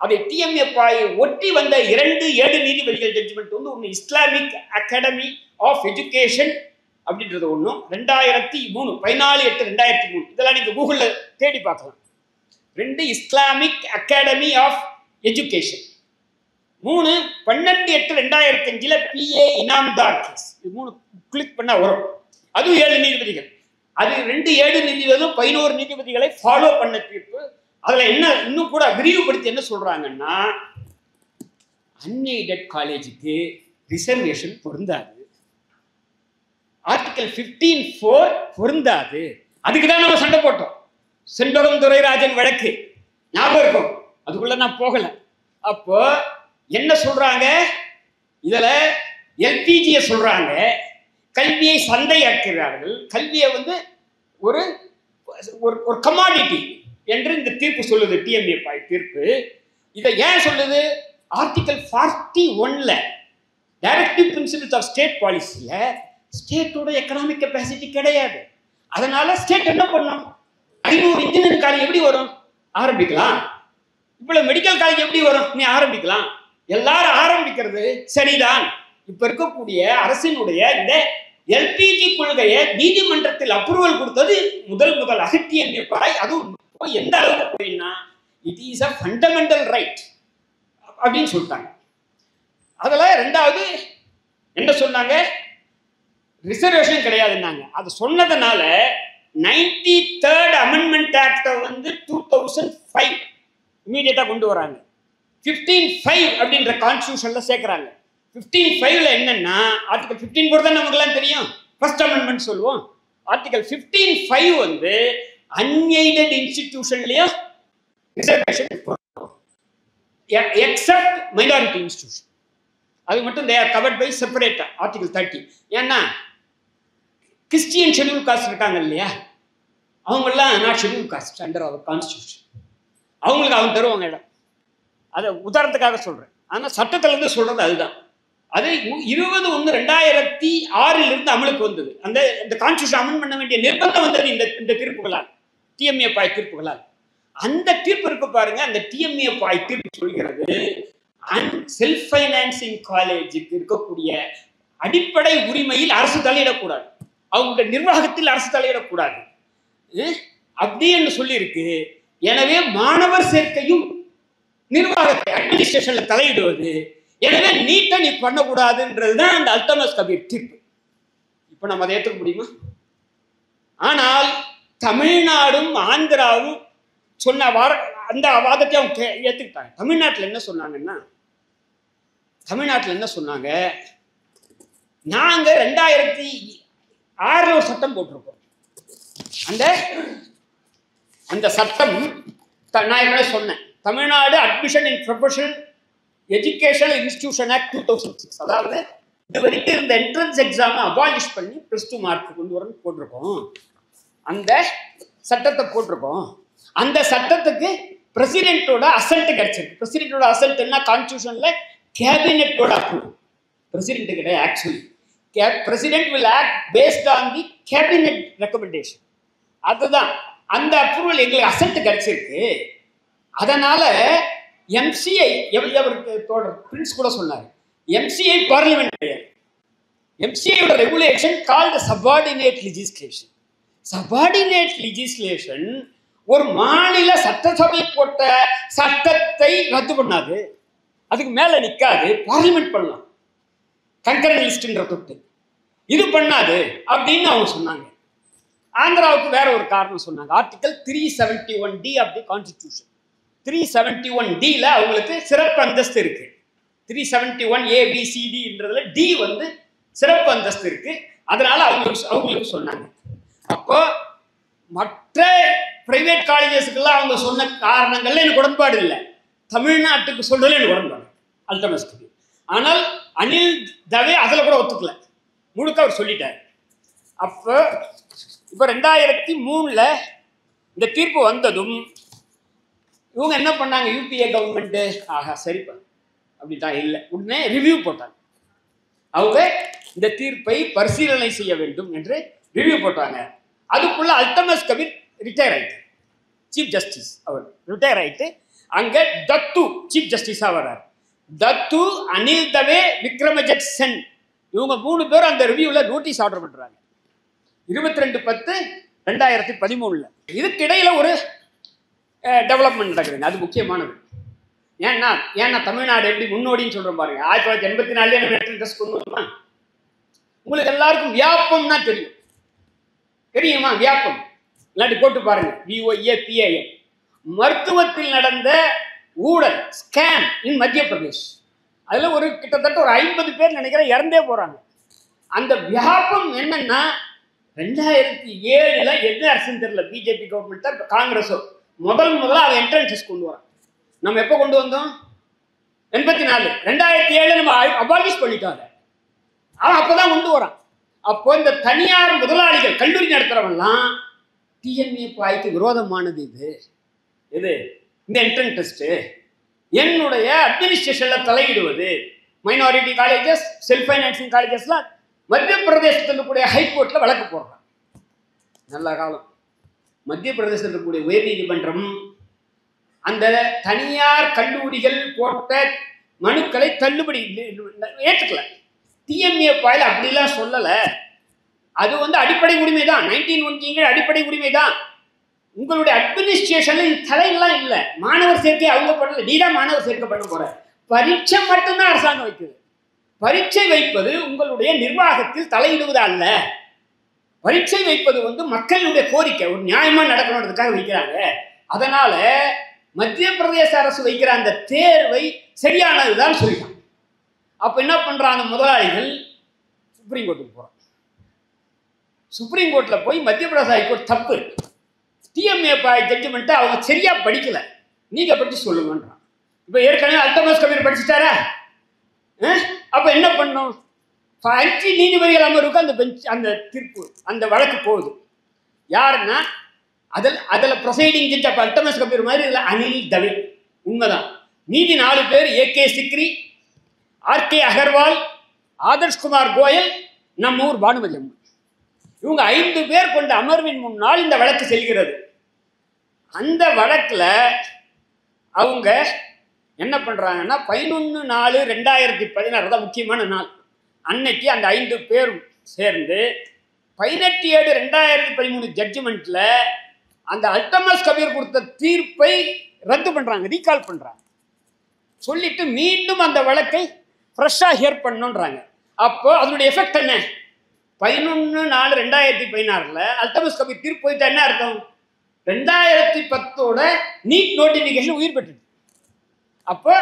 அதை டிஎம்ஏபாய் ஒட்டி வந்த 2 7 நீதிபதிகள் ஜட்ஜ்மெண்ட் வந்து ஒன்று இஸ்லாமிக் அகாடமி ஆஃப் எஜுகேஷன் அப்படின்றது ஒன்றும், 2003 14/8/2003 இதெல்லாம் நீங்க கூகுள்ல தேடி பார்க்கலாம். 2 Islamic academy of education, 3 12/8/2005 PA Inamdar case. இது 3 கிளிக் பண்ணா வரும். அதுவும் 7 நீதிபதிகள். அது 2 7 நீதிபதிகளும் 11 நீதிபதிகளை ஃபாலோ பண்ண தீர்ப்பு. அதுல என்ன இன்னும் கூட விரிவுபடுத்தி என்ன சொல்றாங்கன்னா, அன்எய்டட் காலேஜுக்கு ரிசர்வேஷன் பொருந்தாது, ஆர்டிகல் 15(4) பொருந்தாது. அதுக்குதான் நம்ம சண்டை போட்டோம். செண்பகம் துரைராஜன் வழக்கு ஞாபகம் இருக்கும், அதுக்குள்ள நான் போகல. அப்போ என்ன சொல்றாங்க, இதுல எல்பிஜியை சொல்றாங்க, கல்வியை சந்தையாக்குகிறார்கள், கல்வியை வந்து ஒரு ஒரு கமாடிட்டி என்று இந்த தீர்ப்பு சொல்லுது, டிஎம்ஏபாய் தீர்ப்பு. இதை ஏன் சொல்லுது, ஆர்டிகல் 41ல டைரக்டிவ் பிரின்சிபிள்ஸ் ஆஃப் ஸ்டேட் பாலிசியில ஸ்டேட்டோட எக்கனாமிக் கெப்பாசிட்டி கிடையாது. அதனால ஸ்டேட் என்ன பண்ணும், 500 இன்ஜினியரிங் காலேஜ் எப்படி வரும், ஆரம்பிக்கலாம். இவ்வளவு மெடிக்கல் காலேஜ் எப்படி வரும், நீ ஆரம்பிக்கலாம். எல்லாரும் ஆரம்பிக்கிறது சரிதான். இப்ப இருக்கக்கூடிய அரசினுடைய இந்த எல்பிஜி கொள்கையை நீதிமன்றத்தில் அப்ரூவல் கொடுத்தது முதல் அகத்தியமைப்பாய். அதுவும் எந்த அளவுக்கு போயின்னா, it is a fundamental right அப்படின்னு சொல்லிட்டாங்க. அதுல 2வது என்ன சொன்னாங்க, ரிசர்வேஷன் கிடையாதுன்னாங்க. அது சொன்னதுனால 93rd அமெண்ட்மெண்ட் ஆக்டை வந்து 2005 இமீடியட்டா கொண்டு வராங்க. 15(5) அப்படின்ற கான்ஸ்டிடியூஷன்ல சேர்க்கிறாங்க. 15(5)ல என்னன்னா, ஆர்டிகல் 15(4) தான் நமக்கு எல்லாம் தெரியும், ஃபர்ஸ்ட் அமெண்ட்மெண்ட் சொல்லுவோம். ஆர்டிகல் 15(5) வந்து அன்எய்டட் இன்ஸ்டிடியூஷன்லயும் ரிசர்வேஷன் எக்ஸப்ட் மைனாரிட்டி இன்ஸ்டிடியூஷன், அது மட்டும் they are covered by separate article 30. ஏன்னா கிறிஸ்டியன் ஷெட்யூல் காஸ்ட் இருக்காங்க இல்லையா, அவங்கெல்லாம் not scheduled caste under our constitution, அவங்களுக்கு அவங்க தருவாங்க இடம். அதை உதாரணத்துக்காக சொல்றேன், ஆனால் சட்டத்துல இருந்து சொல்றது அதுதான். அது 20/1/2006 இருந்து அமலுக்கு வந்தது. அந்த கான்ஸ்டிடியூஷன் அமெண்ட் பண்ண வேண்டிய நிர்பந்தம் வந்தது இந்த தீர்ப்புகளால், டிஎம்ஏபாய் தீர்ப்புகளால். அந்த தீர்ப்பு இருக்கு பாருங்க, அந்த டிஎம்ஏபாய் தீர்ப்பு சொல்கிறது, செல்ஃப் ஃபைனான்சிங் காலேஜுக்கு இருக்கக்கூடிய அடிப்படை உரிமையில் அரசு தலையிடக்கூடாது, அவங்களுடைய நிர்வாகத்தில் அரசு தலையிடக்கூடாது அப்படின்னு சொல்லி இருக்கு. எனவே மாணவர் சேர்க்கையும் நிர்வாகத்தை அட்மினிஸ்ட்ரேஷன்ல தலையிடுவது, எனவே நீட்டை நீ பண்ணக்கூடாதுன்றதுதான் அந்த அல்தமஸ் கபீர் தீர்ப்பு. இப்ப நம்ம அதை ஏற்றுக்க முடியுமா? ஆனால் தமிழ்நாடும் ஆந்திராவும் சொன்ன அந்த வாதத்தை அவங்க ஏத்துக்கிட்டாங்க. தமிழ்நாட்டில் என்ன சொன்னாங்க, நாங்க 2006 ஒரு சட்டம் போட்டிருக்கோம். அந்த சட்டம் நான் என்ன சொன்னேன், தமிழ்நாடு அட்மிஷன் இன் ப்ரொஃபஷனல் எஜுகேஷனல் இன்ஸ்டிடியூஷன் ஆக்ட் 2006, அதாவது இது வரைக்கும் இருந்த என்ட்ரன்ஸ் எக்ஸாமை அபாலிஷ் பண்ணி +2 மார்க் கொண்டு வரணும் போட்டிருக்கோம். அந்த சட்டத்தை போட்டிருக்கோம். அந்த சட்டத்துக்கு பிரசிடென்ட்டோட அசென்ட் கிடைச்சிருக்கு. பிரசிடென்ட்டோட அசென்ட் என்ன, கான்ஸ்டிடியூஷன்ல கேபினெட்டோட அப்ரூவல், பிரசிடென்ட் கிடையாது. Actually president will act based on the cabinet recommendation. அதுதான் அந்த அப்ரூவல் எங்களுக்கு அசென்ட் கிடைச்சிருக்கு. அதனால எம்சிஐ அவருக்கு பிரின்ஸ் கூட சொன்னார், எம்சிஐ பார்லிமெண்ட் கிடையாது. எம்சிஐயோட regulation called subordinate legislation. Subordinate legislation ஒரு மாநில சட்டசபை போட்ட சட்டத்தை ரத்து பண்ணாது, அதுக்கு மேல நிக்காது, பார்லிமெண்ட் பண்ணலாம், கன்கரண்ட் லிஸ்ட்ன்ற தொட்டு இது பண்ணாது அப்படின்னு அவங்க சொன்னாங்க. ஆந்திராவுக்கு வேற ஒரு காரணம் சொன்னாங்க, article 371D of the constitution. 371Dல அவங்களுக்கு சிறப்பு அந்தஸ்து இருக்கு. 371ABCDன்றதுல D வந்து சிறப்பு அந்தஸ்து இருக்கு. அதனால அவங்களுக்கு சொன்னாங்க. அப்போ மற்ற பிரைவேட் காலேஜஸ்க்கெல்லாம் அவங்க சொன்ன காரணங்கள்ல எனக்கு உடன்பாடு இல்லை. தமிழ்நாட்டுக்கு சொல்றதுல எனக்கு உடன்பாடு அல்தமஸ் கபீர். ஆனால் அனில் தவே அதில் கூட ஒத்துக்கல, முழுக்க அவர் சொல்லிட்டார். அப்போ இப்போ 2003 இந்த தீர்ப்பு வந்ததும் இவங்க என்ன பண்ணாங்க, யூபிஏ கவர்மெண்ட்டு, ஆஹா சரிப்பா அப்படின்ட்டாங்க, இல்லை உடனே ரிவ்யூ போட்டாங்க. அவங்க இந்த தீர்ப்பை பரிசீலனை செய்ய வேண்டும் என்று ரிவ்யூ போட்டாங்க. அதுக்குள்ள அல்தமஸ் கபீர் ரிட்டையர் ஆயிட்டு, சீஃப் ஜஸ்டிஸ் அவர் ரிட்டையர் ஆயிட்டு அங்கே தத்து சீஃப் ஜஸ்டிஸாக வர்றார். தத்து, அனில் தவே, விக்ரமஜித் சென் இவங்க 3 பேரும் அந்த ரிவ்யூவில் நோட்டீஸ் ஆர்டர் பண்ணுறாங்க 22/10/2013. இதுக்கு இடையில ஒரு டெவலப்மெண்ட் நடக்குதுங்க, அது முக்கியமானது. ஏன்னா தமிழ்நாடு எப்படி முன்னோடின்னு சொல்கிறோம் பாருங்க. 1984 நம்ம இன்ட்ரெஸ்ட் கொண்டு வரோமா? உங்களுக்கு எல்லாருக்கும் வியாபம்னா தெரியுமா? வியாபம் இல்லாட்டி போட்டு பாருங்க, VOAPAM. மருத்துவத்தில் நடந்த ஊழல் ஸ்கேம் இன் மத்திய பிரதேஷ், அதில் ஒரு கிட்டத்தட்ட ஒரு 50 பேர் நினைக்கிறேன் இறந்தே போகிறாங்க. அந்த வியாபம் என்னன்னா 2007 என்ன அரசுன்னு தெரியல, பிஜேபி கவர்மெண்ட்டோ காங்கிரஸோ முதல்ல அதை என்ட்ரன்ஸஸ் கொண்டு வரோம். நம்ம எப்போ கொண்டு வந்தோம்? 84. 2007 நம்ம அபாலிஷ் பண்ணிட்டாங்க. அவன் அப்போதான் கொண்டு வரான். அப்போ இந்த தனியார் முதலாளிகள் கல்லூரி நடத்துறவெல்லாம் டிஎன்ஏ பாய்க்கு விரோதமானது. இது இந்த என்ட்ரன்ஸ் டெஸ்ட் என்னுடைய அட்மினிஸ்ட்ரேஷன்ல தலையிடுவது. மைனாரிட்டி காலேஜஸ், செல்ஃப் ஃபைனான்சிங் காலேஜஸ்லாம் மத்திய பிரதேசத்தில் இருக்கக்கூடிய ஹைகோர்ட்ல வழக்கு போடுறான். நல்ல காலம். மத்திய பிரதேசத்தில் இருக்கக்கூடிய உயர்நீதிமன்றம் அந்த தனியார் கல்லூரிகள் போட்ட மனுக்களை தள்ளுபடி ஏற்றுக்கல. டிஎம்ஏ பாயில் அப்படிலாம் சொல்லலை. அது அடிப்படை உரிமை தான், 19 அடிப்படை உரிமை தான். உங்களுடைய அட்மினிஸ்ட்ரேஷன்ல தலையெல்லாம் இல்லை. மாணவர் சேர்க்கை அவங்க பண்ணல, நீ தான் மாணவர் சேர்க்கை பண்ண போற. பரீட்சை மட்டும்தான் அரசாங்கம் வைக்குது. பரீட்சை வைப்பது உங்களுடைய நிர்வாகத்தில் தலையிடுவது அல்ல. பரீட்சை வைப்பது மக்களுடைய கோரிக்கை, ஒரு நியாயமா நடக்கணுன்றதுக்காக வைக்கிறாங்க. அதனால மத்திய பிரதேச அரசு வைக்கிற அந்த தேர்வை சரியானதுதான் சொல்லிட்டாங்க. அப்ப என்ன பண்றாங்க முதலாளிகள்? சுப்ரீம் கோர்ட்டுக்கு போறாங்க. சுப்ரீம் கோர்ட்ல போய் மத்திய பிரதேச ஹைகோர்ட் தப்பு, டிஎம்ஏ ஜட்ஜ்மெண்ட்டை அவங்க சரியா படிக்கல, நீங்க படிச்சு சொல்லுங்கன்றான். இப்ப ஏற்கனவே அல்தமஸ் கபீர் படிச்சுட்டாரா? அப்ப என்ன பண்ணும்? 5 நீதிபதிகள் அமர்வுக்கு அந்த பெஞ்ச், அந்த தீர்ப்பு, அந்த வழக்கு போகுது. யாருன்னா அதுல ப்ரொசைடிங் ஜட்ஜ் அப்ப அல்தமஸ் கபீர் மாதிரி இல்லை, அனில் தவே. உண்மைதான். மீதி 4 பேர் AK சிக்ரி, RK அகர்வால், ஆதர்ஷ் குமார் கோயல், நம்ம ஊர் பானுமதி அம்மன். இவங்க 5 பேர் கொண்ட அமர்வின் முன்னால் இந்த வழக்கு செல்கிறது. அந்த வழக்குல அவங்க என்ன பண்றாங்கன்னா 11/4/2016 தான் முக்கியமான நாள். அன்னைக்கு அந்த 5 பேரும் சேர்ந்து 18/7/2013 ஜட்ஜ்மெண்ட்ல அந்த அல்தமஸ் கபீர் கொடுத்த தீர்ப்பை ரத்து பண்றாங்க, ரீகால் பண்றாங்க. சொல்லிட்டு மீண்டும் அந்த வழக்கை ஃப்ரெஷ்ஷா ஹியர் பண்ணணுன்றாங்க. அப்போ அதனுடைய எஃபெக்ட் என்ன? 11/4/2016 அல்தமஸ் கபீர் தீர்ப்பு போயிட்டா என்ன அர்த்தம்? 2010 நீட் நோட்டிபிகேஷன் உயிர் பெற்றது. அப்போ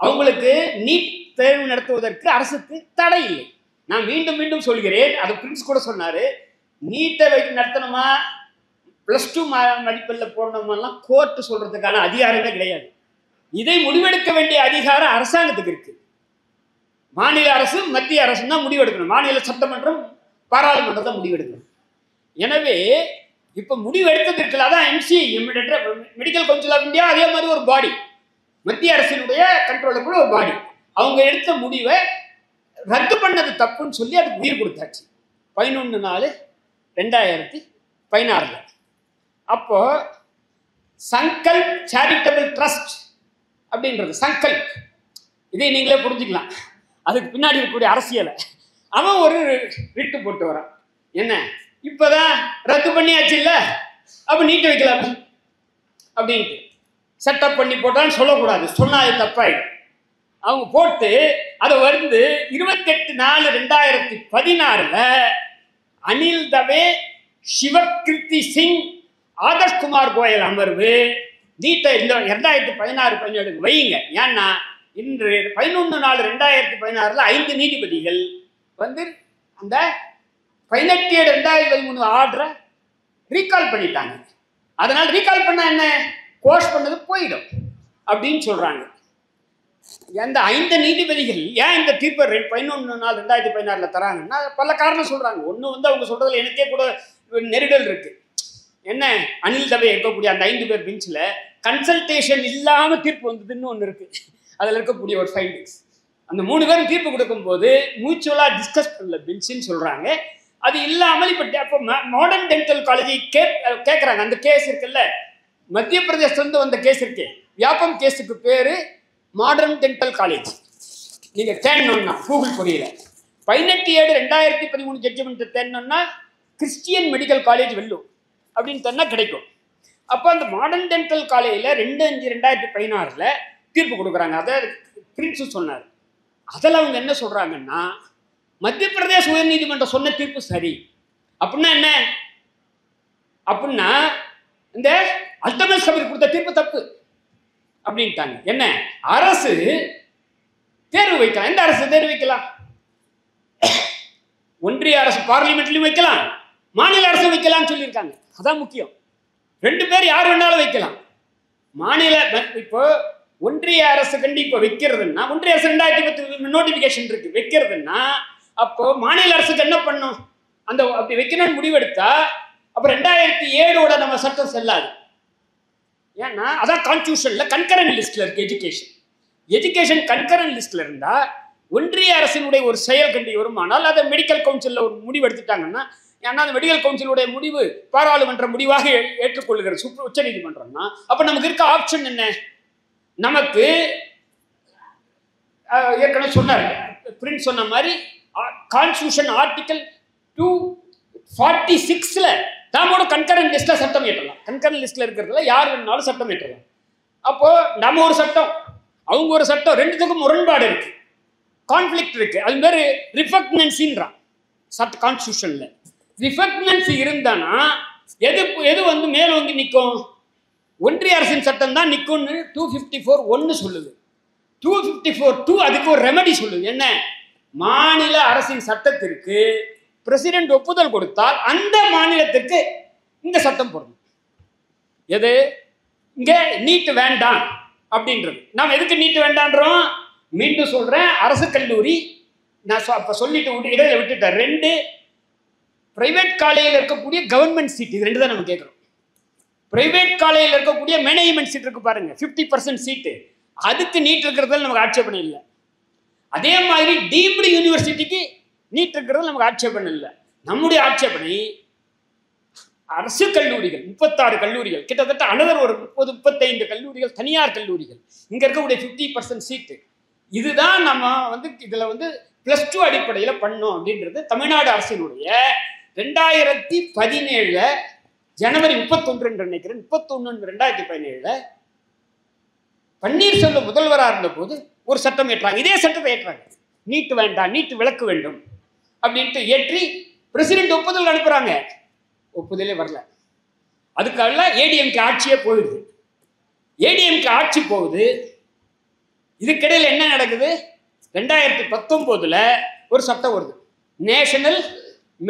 அவங்களுக்கு நீட் தேர்வு நடத்துவதற்கு அரசுக்கு தடை இல்லை. நான் மீண்டும் மீண்டும் சொல்கிறேன், அது பிரின்ஸ் கூட சொன்னாரு, நீட்டை நடத்தணுமா +2 மதிப்பெண்ணில் போடணுமெல்லாம் கோர்ட்டு சொல்றதுக்கான அதிகாரமே கிடையாது. இதை முடிவெடுக்க வேண்டிய அதிகாரம் அரசாங்கத்துக்கு இருக்கு. மாநில அரசு மத்திய அரசு தான் முடிவெடுக்கணும். மாநில சட்டமன்றம் பாராளுமன்றம் தான் முடிவெடுக்கணும். எனவே இப்ப முடிவெடுத்தது இருக்குல்ல, அதான் MCI, medical council of India, அதே மாதிரி ஒரு பாடி, மத்திய அரசினுடைய கண்ட்ரோலுக்குள்ள ஒரு பாடி. அவங்க எடுத்த முடிவை ரத்து பண்ணது தப்புன்னு சொல்லி அதுக்கு உயிர் கொடுத்தாச்சு 11/4/2016. அப்போ சங்கல்ப் சேரிட்டபிள் ட்ரஸ்ட் அப்படின்றது சங்கல்ப், இதை நீங்களே புரிஞ்சுக்கலாம். அதுக்கு பின்னாடி இருக்கக்கூடிய அரசியலை அவன் ஒரு ரிட்டு போட்டு வரான். என்ன, இப்பதான் ரத்து பண்ணியாச்சு இல்ல, அப்ப நீட்டு வைக்கலாம் அப்படின்ட்டு செட்டப் பண்ணி போட்டான்னு சொல்லக்கூடாது, சொன்னா அது தப்பாயிடும். அவங்க போட்டு அதை 28/4/2016 அனில் தவே, சிவகிருத்தி சிங், ஆதர்ஷ் குமார் கோயல் அமர்வு நீட்டை இந்த 2016-17 வையுங்க. ஏன்னா இன்று 11/4/2016 5 நீதிபதிகள் அந்த 18/7/2013 ஆர்டரை ரீகால் பண்ணிட்டாங்க. அதனால ரீகால் பண்ண என்ன, கோஷ் பண்ணது போயிடும் அப்படின்னு சொல்றாங்க. அந்த 5 நீதிபதிகள் ஏன் இந்த தீர்ப்பை 11/4/2016 தராங்கன்னா பல காரணம் சொல்றாங்க. ஒண்ணு வந்து அவங்க சொல்றதுல எனக்கே கூட நெருடல் இருக்கு. என்ன, அனில் தவே இருக்கக்கூடிய அந்த 5 பேர் பெஞ்சில் கன்சல்டேஷன் இல்லாம தீர்ப்பு வந்ததுன்னு ஒண்ணு இருக்கு. அதுல இருக்கக்கூடிய ஒரு ஃபைண்டிங்ஸ். அந்த 3 பேரும் தீர்ப்பு கொடுக்கும் போது மியூச்சுவலா டிஸ்கஸ் பண்ணல பெஞ்சுன்னு சொல்றாங்க. அது இல்லாமல் இப்ப மாடர்ன் டென்டல் காலேஜை கேட்கறாங்க. அந்த கேஸ் இருக்குல்ல, மத்திய பிரதேசத்துல வந்த கேஸ் இருக்கு, வியாபம் கேஸுக்கு பேரு மாடர்ன் டென்டல் காலேஜ். நீங்க தேடணும்னா கூகுள் பொரியல 18/7/2013 ஜட்ஜ்மெண்ட் தேடணும்னா கிறிஸ்டியன் மெடிக்கல் காலேஜ் வெல்லூர் அப்படின்னு சொன்னா கிடைக்கும். அப்போ அந்த மாடர்ன் டென்டல் காலேஜில் 2/5/2016 தீர்ப்பு கொடுக்குறாங்க. அதை பிரின்ஸு சொன்னார். அதில் அவங்க என்ன சொல்றாங்கன்னா, மத்திய பிரதேச உயர் நீதிமன்றம் சொன்ன தீர்ப்பு சரி. அப்படின்னா என்ன அப்படின்னா, இந்த அல்தமஸ் கபீர் கொடுத்த தீர்ப்பு தப்பு அப்படின்ட்டாங்க. என்ன, அரசு தேர்வு வைக்கலாம். எந்த அரசு தேர்வு வைக்கலாம்? ஒன்றிய அரசு பார்லிமெண்ட்லயும் வைக்கலாம், மாநில அரசு வைக்கலாம்னு சொல்லியிருக்காங்க. அதான் முக்கியம். 2 பேர் யார் வேணாலும் வைக்கலாம். மாநில இப்போ ஒன்றிய அரசு கண்டிப்பா வைக்கிறதுன்னா, ஒன்றிய அரசு 2010 நோட்டிபிகேஷன் இருக்கு வைக்கிறதுன்னா, அப்போ மாநில அரசுக்கு என்ன பண்ணும்? அந்த அப்படி வைக்கணும்னு முடிவெடுத்தா அப்ப 2007 நம்ம சட்டம் செல்லாது. ஏன்னா அதான் கான்ஸ்டிடியூஷன்ல கன்கரண்ட் லிஸ்ட்ல இருக்கு. எஜுகேஷன் கன்கரண்ட் லிஸ்ட்ல இருந்தா ஒன்றிய அரசினுடைய ஒரு செயல் கண்டி வருமானால் அதை மெடிக்கல் கவுன்சில்ல ஒரு முடிவு எடுத்துட்டாங்கன்னா, ஏன்னா அந்த மெடிக்கல் கவுன்சிலுடைய முடிவு பாராளுமன்ற முடிவாக ஏற்றுக்கொள்ளுகிறது உச்ச நீதிமன்றம்னா, அப்ப நமக்கு இருக்க ஆப்ஷன் என்ன? நமக்கு ஏற்கனவே சொன்னார் பிரின்ஸ் சொன்ன மாதிரி கான்ஸ்டிடியூஷன் ஆர்டிகல் 246 நாமோட கன்கரண்ட் லிஸ்ட்ல சட்டம் ஏற்றலாம். கன்கரண்ட் லிஸ்ட்ல இருக்கிறதுல யார் வேணாலும் சட்டம் ஏற்றலாம். அப்போ நம்ம ஒரு சட்டம், அவங்க ஒரு சட்டம், ரெண்டுத்துக்கும் முரண்பாடு இருக்கு, கான்ஃபிளிக்ட் இருக்கு. அது மாதிரி ரிஃபக்னன்சின்றான் சட்ட கான்ஸ்டிடியூஷன்ல. ரிஃபக்னன்சி இருந்தானா எது வந்து மேலோங்கி நிற்கும்? ஒன்றிய அரசின் சட்டம் தான் நிற்கும்னு 254(1) சொல்லுது. 254(2) அதுக்கு ஒரு ரெமெடி சொல்லுது. என்ன, மாநில அரசின் சட்டத்திற்கு பிரசிடென்ட் ஒப்புதல் கொடுத்தால் அந்த மாநிலத்திற்கு இந்த சட்டம் பொருந்தும். எது இங்க நீட் வேண்டாம் அப்படின்றது. நாம் எதுக்கு நீட் வேண்டான்றோம்? மீண்டும் சொல்றேன், அரசு கல்லூரி நான் சொல்லிட்டு இடையில விட்டுட்டேன். 2 பிரைவேட் காலேஜில் இருக்கக்கூடிய கவர்மெண்ட் சீட், இது 2 தான் நம்ம கேட்கிறோம். பிரைவேட் காலேஜில் இருக்கக்கூடிய மேனேஜ்மெண்ட் சீட் இருக்கு பாருங்க, 50% சீட்டு, அதுக்கு நீட் இருக்கிறதுல நமக்கு ஆட்சேபணம் இல்லை. அதே மாதிரி டீம்டு யூனிவர்சிட்டிக்கு நீட் இருக்கிறது நமக்கு ஆட்சேபணம் இல்லை. நம்முடைய ஆட்சேபனை அரசு கல்லூரிகள் 36 கல்லூரிகள், கிட்டத்தட்ட அனதர் ஒரு 30-35 கல்லூரிகள் தனியார் கல்லூரிகள், இங்க இருக்கக்கூடிய 50% சீட்டு, இதுதான் நம்ம வந்து இதுல வந்து +2 அடிப்படையில் பண்ணோம் அப்படின்றது தமிழ்நாடு அரசினுடைய 2017 ஜனவரி 31 என்று நினைக்கிறேன், 31/2017 பன்னீர்செல்வம் முதல்வராக இருந்த போது ஒரு சட்டம் ஏற்றாங்க. இதே சட்டத்தை ஏற்றாங்க, நீட் வேண்டாம், நீட் விலக்கு வேண்டும் அப்படின்ட்டு ஏற்றி பிரசிடென்ட் ஒப்புதல் அனுப்புறாங்க. ஒப்புதலே வரல. அதுக்காக ஏடிஎம்கே ஆட்சியே போயிடுது. ஏடிஎம்கே ஆட்சி போகுது. இதுக்கிடையில் என்ன நடக்குது? 2019 ஒரு சட்டம் வருது, national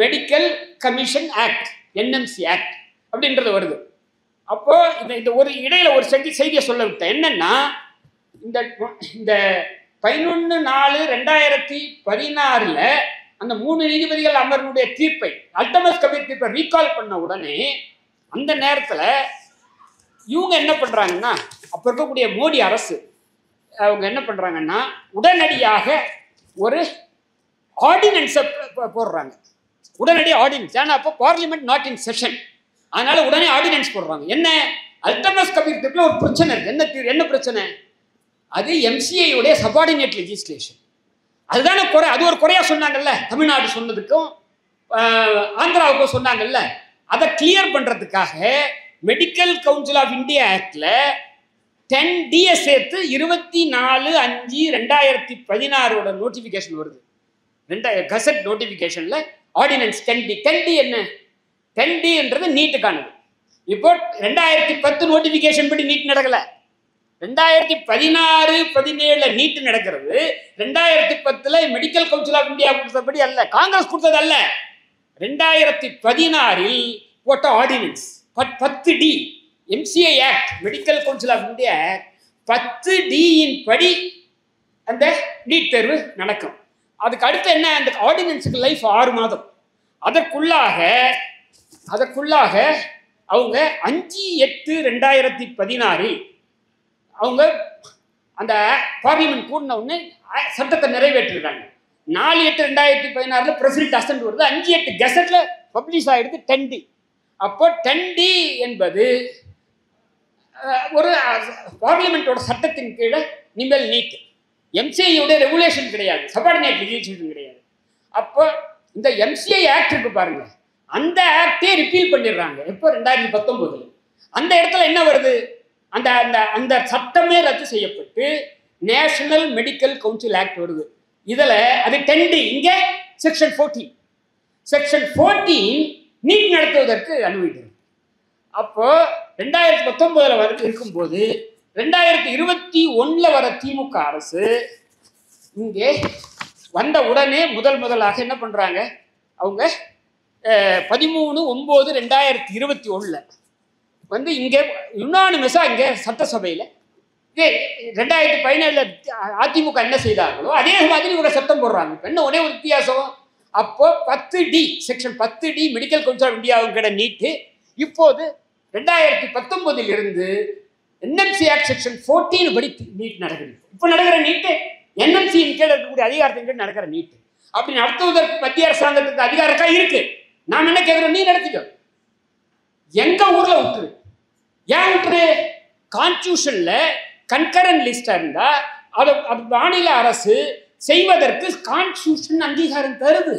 medical commission act, NMC act அப்படின்றது வருது. அப்போ இந்த ஒரு இடையில ஒரு செய்தியை சொல்ல விட்டேன். என்னன்னா, இந்த 11/4/2016 அந்த 3 நீதிபதிகள் அமர்வுடைய தீர்ப்பை, அல்தமஸ் கபீர் தீர்ப்பை ரீகால் பண்ண உடனே அந்த நேரத்தில் இவங்க என்ன பண்றாங்கன்னா, அப்ப இருக்கக்கூடிய மோடி அரசு அவங்க என்ன பண்றாங்கன்னா, உடனடியாக ஒரு ஆர்டினன்ஸை போடுறாங்க. உடனடி ஆர்டினன்ஸ், ஏன்னா அப்போ பார்லிமெண்ட் நாட் இன் செஷன், அதனால உடனே ஆர்டினன்ஸ் போடுறாங்க. என்ன, அல்தமஸ் கபீர் தீர்ப்பில் ஒரு பிரச்சனை இருக்கு. என்ன பிரச்சனை? அது MCA உடைய சபார்டினேட் லெஜிஸ்லேஷன். அதுதானே குறை. அது ஒரு குறையா சொன்னாங்கல்ல, தமிழ்நாடு சொன்னதுக்கும் ஆந்திராவுக்கும் சொன்னாங்கல்ல. அதை கிளியர் பண்றதுக்காக மெடிக்கல் கவுன்சில் ஆஃப் இந்தியா ஆக்ட்ல 10D சேர்த்து 24/5/2016 நோட்டிபிகேஷன் வருது. கசட் நோட்டிபிகேஷன்ல ஆர்டினன்ஸ் 10D என்ன? 10D என்றது நீட்டுக்கானது. இப்போ 2010 நோட்டிபிகேஷன் படி நீட் நடக்கல, 2016-17 நீட் நடக்கிறது. 2010 மெடிக்கல் கவுன்சில் ஆஃப் இந்தியா கொடுத்தபடி அல்ல, காங்கிரஸ் கொடுத்தது அல்ல, 2016 போட்ட ordinance. 10D MCA act, medical council of India act 10D படி அந்த நீட் தேர்வு நடக்கும். அதுக்கு அடுத்து என்ன, அந்த ஆர்டினன்ஸுக்கு லைஃப் 6 மாதம். அதற்குள்ளாக அவங்க 5/8/2016 அவங்க அந்த பார்லிமெண்ட் கூடின உடனே சட்டத்தை நிறைவேற்றிருக்காங்க. 4/8/2016 பிரசிடென்ட் அசன்ட் வருது, 5/8 கெசட்ல பப்ளிஷ் ஆயிடுது 10D. அப்போ 10D என்பது ஒரு பார்லிமெண்டோட சட்டத்தின் கீழே நிமல் நீட். எம்சிஐயோட ரெகுலேஷன் கிடையாது, சபார்டினேட் லெஜிஸ்லேஷன் கிடையாது. அப்போ இந்த எம்சிஐ ஆக்ட் இருக்கு பாருங்க, அந்த ஆக்டே ரிப்பீல் பண்ணிடுறாங்க. எப்போ 2019. அந்த இடத்துல என்ன வருது, அந்த அந்த அந்த சட்டமே ரத்து செய்யப்பட்டு நேஷனல் மெடிக்கல் கவுன்சில் ஆக்ட் வருது. இதில் அது 10D, இங்கே செக்ஷன் 14 நீட் நடத்துவதற்கு அனுமதிக்கிறது. அப்போ 2019 இருக்கும்போது 2021 வர திமுக அரசு இங்கே வந்த உடனே முதலாக என்ன பண்றாங்க, அவங்க 13/9/2021 வந்து இங்கே யுனானிமஸா இங்கே சட்டசபையில் 2017 அதிமுக என்ன செய்தார்களோ அதே மாதிரி இவங்க சட்டம் போடுறாங்க. என்ன ஒரே ஒரு வித்தியாசம், அப்போ 10D section 10D medical council of இந்தியாவுக்கிட்ட நீட்டு இப்போது 2019 இருந்து என்எம்சி ஆக்ட் செக்ஷன் 14 படி நீட் நடக்குது. இப்போ நடக்கிற நீட்டு என்எம்சியின் கீழே இருக்கக்கூடிய அதிகாரத்தின் கீழ் நடக்கிற நீட்டு. அப்படி நடத்துவதற்கு மத்திய அரசாங்கத்துக்கு அதிகாரம் இருக்கு. நாம் என்ன கேட்கிறோம், நீ நடத்திக்கோ, எங்க ஊர்ல விட்டுரு. ஏன் விட்டுரு, கான்ஸ்டியூஷன்ல கன்கரண்ட் லிஸ்டா இருந்தா அது மாநில அரசு செய்வதற்கு கான்ஸ்டியூஷன் அங்கீகாரம் தருது.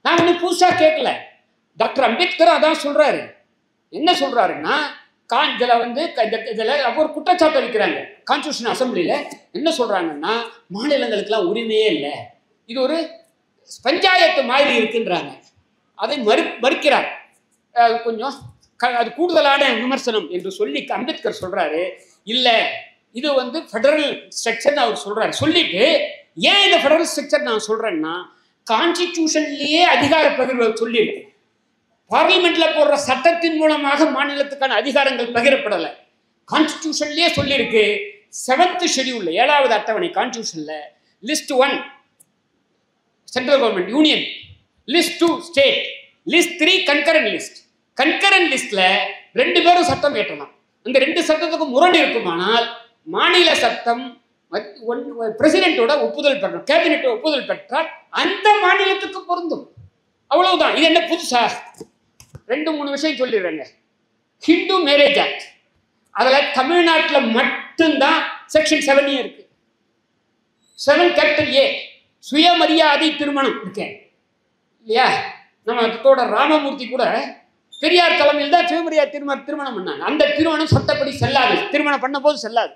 நான் ஒன்னும் புதுசா கேட்கல, டாக்டர் அம்பேத்கர் அதான் சொல்றாரு. என்ன சொல்றாருன்னா, இதில் வந்து இதில் ஒரு குற்றச்சாட்டு வைக்கிறாங்க கான்ஸ்டியூஷன் அசம்பிளியில். என்ன சொல்றாங்கன்னா, மாநிலங்களுக்கெல்லாம் உரிமையே இல்லை, இது ஒரு பஞ்சாயத்து மாதிரி இருக்குன்றாங்க. அதை மறுக்கிறார். கொஞ்சம் அது கூடுதலான விமர்சனம் என்று சொல்லி அம்பேத்கர் சொல்றாரு, இல்லை இது வந்து ஃபெடரல் ஸ்ட்ரக்சர்னு அவர் சொல்றாரு. சொல்லிட்டு ஏன் இந்த ஃபெடரல் ஸ்ட்ரக்சர் நான் சொல்றேன்னா, கான்ஸ்டிடியூஷன்லயே அதிகார பகிர்வு சொல்லியிருக்கு. பார்லிமெண்ட்ல போடுற சட்டத்தின் மூலமாக மாநிலத்துக்கான அதிகாரங்கள் பகிரப்படலை. கான்ஸ்டிடியூஷன்லயே சொல்லியிருக்கு. 7th ஷெட்யூல்ல 7வது அட்டவணை கான்ஸ்டிடியூஷன்ல list 1 central government union, list 2 state, list 3 concurrent list. Concurrent லிஸ்ட்ல 2 பேரும் சட்டம் ஏற்றலாம். இந்த 2 சட்டத்துக்கு முரண் இருக்குமானால் மாநில சட்டம் பிரசிடென்ட்டோட ஒப்புதல் பெறணும், கேபினெட் ஒப்புதல் பெற்றால் அந்த மாநிலத்துக்கு பொருந்தும். அவ்வளவுதான். இது என்ன புதுசா? 2-3 விஷயம் சொல்லிடுறேங்க. ஹிந்து மேரேஜ் ஆக்ட், அதுல தமிழ்நாட்டில் மட்டும்தான் செக்ஷன் 7 இருக்கு. 7A சுயமரியாதை திருமணம் இருக்கேன் இல்லையா? நம்ம தோட ராமமூர்த்தி கூட பெரியார் தலைமையில் தான் சுயமரியாதை திருமணம் பண்ணாங்க. அந்த திருமணம் சட்டப்படி செல்லாது, திருமணம் பண்ண போது செல்லாது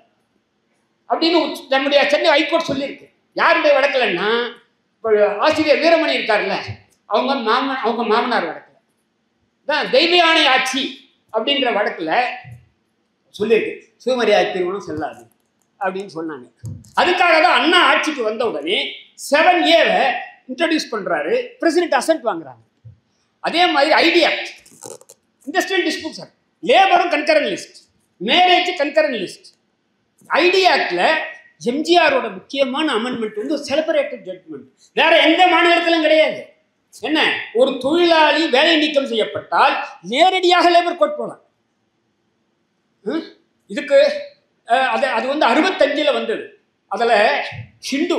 அப்படின்னு நம்முடைய சென்னை ஹைகோர்ட் சொல்லியிருக்கு. யாருடைய வழக்கில்னா, இப்போ ஆசிரியர் வீரமணி இருக்காருல்ல, அவங்க மாமனார் வழக்கில் தான் தெய்வயானை ஆட்சி அப்படின்ற வழக்கில் சொல்லியிருக்கு சுயமரியாதை திருமணம் செல்லாது அப்படின்னு சொன்னாங்க. அதுக்காக தான் அண்ணா ஆட்சிக்கு வந்த உடனே 7A இன்ட்ரடியூஸ் பண்றாரு, பிரசிடென்ட் அசன்ட் வாங்குறாங்க. அதே மாதிரி IT act, industrial dispute act, லேபரும் concurrent list, marriage concurrent list. IT ஆக்ட்ல எம்ஜிஆரோட முக்கியமான அமெண்ட்மெண்ட் வந்து செலிப்ரேட்டட் ஜட்மெண்ட். வேற எந்த மாநிலத்திலும் கிடையாது. என்ன, ஒரு தொழிலாளி வேலை நீக்கம் செய்யப்பட்டால் நேரடியாக லேபர் கோர்ட் போகலாம். இதுக்கு அது வந்து 65 வந்தது. அதில் ஹிந்து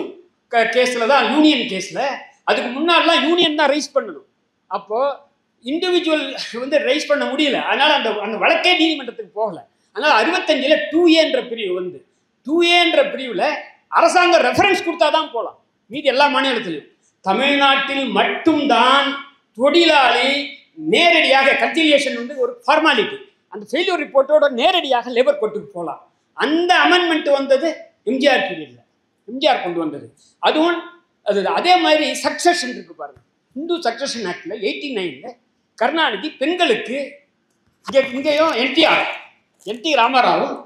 கேஸில் தான், யூனியன் கேஸில். அதுக்கு முன்னாடிலாம் யூனியன் தான் ரைஸ் பண்ணணும். அப்போது இண்டிவிஜுவல் வந்து ரைஸ் பண்ண முடியல, அதனால் அந்த வழக்கே நீதிமன்றத்துக்கு போகலை. அதனால் 65 2Aன்ற பிரிவு வந்து 2Aன்ற பிரிவில் அரசாங்கம் ரெஃபரன்ஸ் கொடுத்தா தான் போகலாம். மீதி எல்லா மாநிலத்திலும். தமிழ்நாட்டில் மட்டும்தான் தொழிலாளி நேரடியாக கன்சிலியேஷன் வந்து ஒரு ஃபார்மாலிட்டி, அந்த ஃபெயிலியர் ரிப்போர்ட்டோட நேரடியாக லேபர் கோர்ட்டுக்கு போகலாம். அந்த அமெண்ட்மெண்ட் வந்தது எம்ஜிஆர் பீரியட்ல, எம்ஜிஆர் கொண்டு வந்தது. அதுவும் அதே மாதிரி சக்சஷன் இருக்கு பாருங்க. இந்து சக்சஷன் ஆக்ட்ல 89ல் கருணாநிதி பெண்களுக்கு இங்கேயும் என்டி ராமராவும்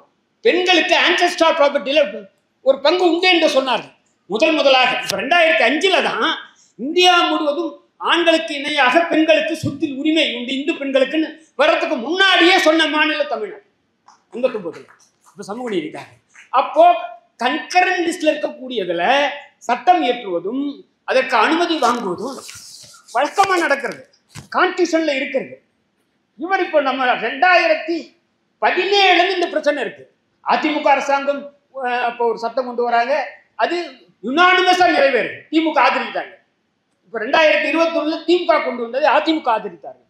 பெண்களுக்கு ஆன்செஸ்ட்ரல் ப்ராப்பர்ட்டியில் ஒரு பங்கு உண்டு என்று சொன்னார்கள் முதலாக. இப்போ 2005 தான் இந்தியா முழுவதும் ஆண்களுக்கு இணையாக பெண்களுக்கு சொத்தில் உரிமை உண்டு, இந்து பெண்களுக்குன்னு வர்றதுக்கு முன்னாடியே சொன்ன மாநிலம் தமிழ்நாடு 59. இப்போ சமூக நீதிக்காக அப்போ கன்கரண்ட் லிஸ்ட்ல இருக்கக்கூடியதுல சட்டம் இயற்றுவதும் அதற்கு அனுமதி வாங்குவதும் வழக்கமா நடக்கிறது, கான்ஸ்டியூஷன்ல இருக்கிறது. இவர் இப்போ நம்ம 2017 இந்த பிரச்சனை இருக்கு. அதிமுக அரசாங்கம் இப்போ ஒரு சட்டம் கொண்டு வராங்க, அது யுனானிமஸா நிறைவேறுது, திமுக ஆதரித்தாங்க. இப்போ 2021 திமுக கொண்டு வந்தது அதிமுக ஆதரித்தாங்க.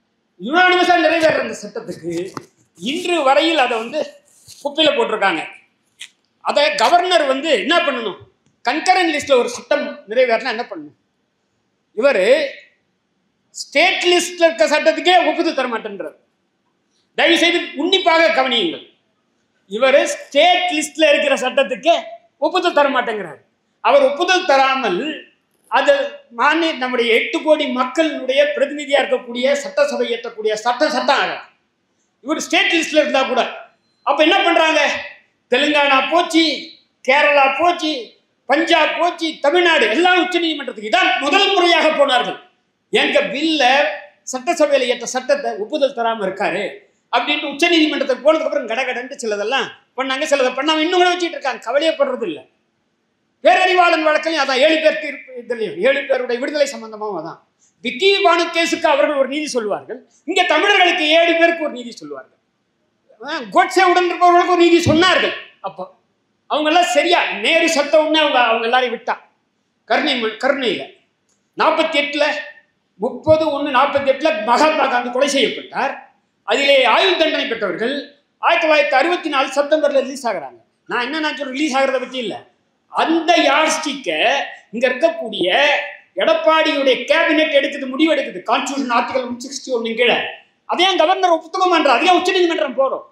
யுனானிமஸா நிறைவேற அந்த சட்டத்துக்கு இன்று வரையில் அதை வந்து குப்பையில போட்டிருக்காங்க. அதை கவர்னர் வந்து என்ன பண்ணணும், கன்கரண்ட் லிஸ்ட்ல ஒரு சட்டம் நிறைவேறினா என்ன பண்ணணும், இவர் ஸ்டேட் லிஸ்ட்ல இருக்க சட்டத்துக்கே ஒப்புதல் தர மாட்டேன்றார். தயவு செய்து உன்னிப்பாக கவனியுங்கள். இவர் ஸ்டேட் லிஸ்ட்ல இருக்கிற சட்டத்துக்கே ஒப்புதல் தர மாட்டேங்கிறார். அவர் ஒப்புதல் தராமல் அது நம்முடைய 8 கோடி மக்களுடைய பிரதிநிதியா இருக்கக்கூடிய சட்டசபை ஏற்றக்கூடிய சட்டம் ஆகும். இவர் ஸ்டேட் லிஸ்ட்ல இருந்தா கூட அப்ப என்ன பண்றாங்க, தெலுங்கானா போச்சு, கேரளா போச்சு, பஞ்சாப் போச்சு, தமிழ்நாடு எல்லாம் உச்ச நீதிமன்றத்துக்கு இதான் முதல் முறையாக போனார்கள். எங்க பில்ல சட்டசபையில ஏற்ற சட்டத்தை ஒப்புதல் தராம இருக்காரு அப்படின்ட்டு உச்ச நீதிமன்றத்துக்கு போனதுக்கு அப்புறம் கடகடன்ட்டு சிலதெல்லாம் பண்ணாங்க, சிலதை பண்ணாம இன்னும் கூட வச்சுட்டு இருக்காங்க, கவலையப்படுறது இல்லை. பேரறிவாளன் வழக்கிலையும் அதான் 7 பேர் தீர்ப்பு, இதுலையும் 7 பேருடைய விடுதலை சம்பந்தமாகவும் அதான். விக்கி பானு கேஸுக்கு அவர்கள் ஒரு நீதி சொல்லுவார்கள், இங்க தமிழர்களுக்கு 7 பேருக்கு ஒரு நீதி சொல்லுவார்கள். கோட்சே உடன் இருப்பவர்களுக்கு ஒரு நீதி சொன்னார்கள். அப்போ அவங்க எல்லாம் சரியா நேரு சட்டம் உடனே அவங்க எல்லாரையும் விட்டா கருணையில 48 30/1/48 மகாத்மா காந்தி கொலை செய்யப்பட்டார். அதிலே ஆயுள் தண்டனை பெற்றவர்கள் 1964 செப்டம்பர்ல ரிலீஸ் ஆகிறாங்க. நான் என்ன சொல்றேன், ரிலீஸ் ஆகிறத பத்தி இல்லை, அந்த யார்ஸ்டிக்க இங்க இருக்கக்கூடிய எடப்பாடியுடைய கேபினெட் எடுக்குது, முடிவு எடுக்குது. கான்ஸ்டியூஷன் ஆர்டிகல் 161 கீழே அதையும் கவர்னர் புத்தகம் பண்றார், அதையும் உச்ச நீதிமன்றம் போறோம்.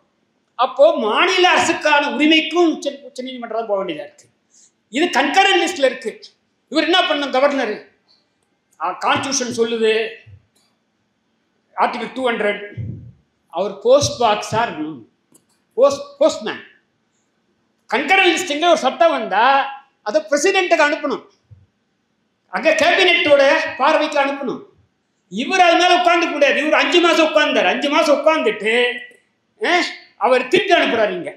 அப்போ மாநில அரசுக்கான உரிமைக்கும் உச்ச நீதிமன்றம் போக வேண்டியதா இருக்கு. இது கன்கரண்ட் லிஸ்ட்ல இருக்கு. இவர் என்ன பண்ணும், கவர்னர் கான்ஸ்டியூஷன் சொல்லுது ஆர்டிகல் 200 அவர் போஸ்ட் பாக்ஸா இருக்கணும், போஸ்ட்மேன். கன்கரண்ட் லிஸ்ட்ங்க ஒரு சட்டம் வந்தா அதை பிரசிடென்ட்டுக்கு அனுப்பணும், அங்க கேபினெட்டோட பார்வைக்கு அனுப்பணும். இவர் அது மேல உட்கார்ந்து கூடாது. இவர் 5 மாசம் உட்கார்ந்தார். 5 மாசம் உட்கார்ந்துட்டு அவர் திருப்பி அனுப்புறாரு. இங்க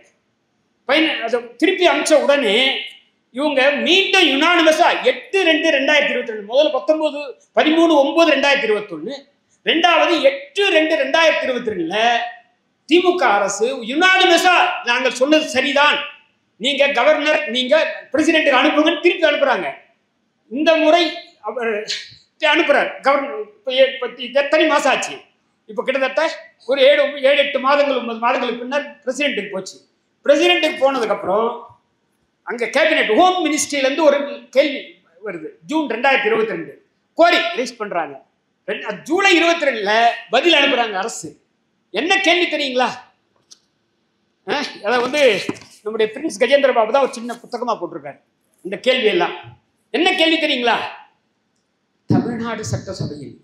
அதை திருப்பி அனுப்பிச்ச உடனே இவங்க மீண்டும் யுனானிமஸா 8/2/2022 முதல்ல 13/9/2021 ரெண்டாவது 8/2/2022 திமுக அரசு யுனானிமஸா நாங்கள் சொன்னது சரிதான், நீங்க கவர்னர் நீங்க பிரசிடென்ட்டுக்கு அனுப்புங்கன்னு திருப்பி அனுப்புறாங்க. இந்த முறை அவர் அனுப்புறாரு கவர்னர். எத்தனை மாசம் ஆச்சு, இப்போ கிட்டத்தட்ட ஒரு 7-8 மாதங்கள் 9 மாதங்களுக்கு பின்னர் பிரசிடென்ட்டுக்கு போச்சு. பிரசிடென்ட்டுக்கு போனதுக்கு அப்புறம் அங்க கேபினெட் ஹோம் மினிஸ்ட்ரியிலேருந்து ஒரு கேள்வி வருது. ஜூன் 2022 கோரி ரைஸ் பண்றாங்க. ஜூலை 22 பதில் அனுப்புறாங்க அரசு. என்ன கேள்வி தெரியுங்களா, அதை வந்து நம்முடைய பிரின்ஸ் கஜேந்திர பாபு தான் ஒரு சின்ன புத்தகமா போட்டிருக்காரு. இந்த கேள்வி எல்லாம் என்ன கேள்வி தெரியுங்களா, தமிழ்நாடு சட்டசபையில்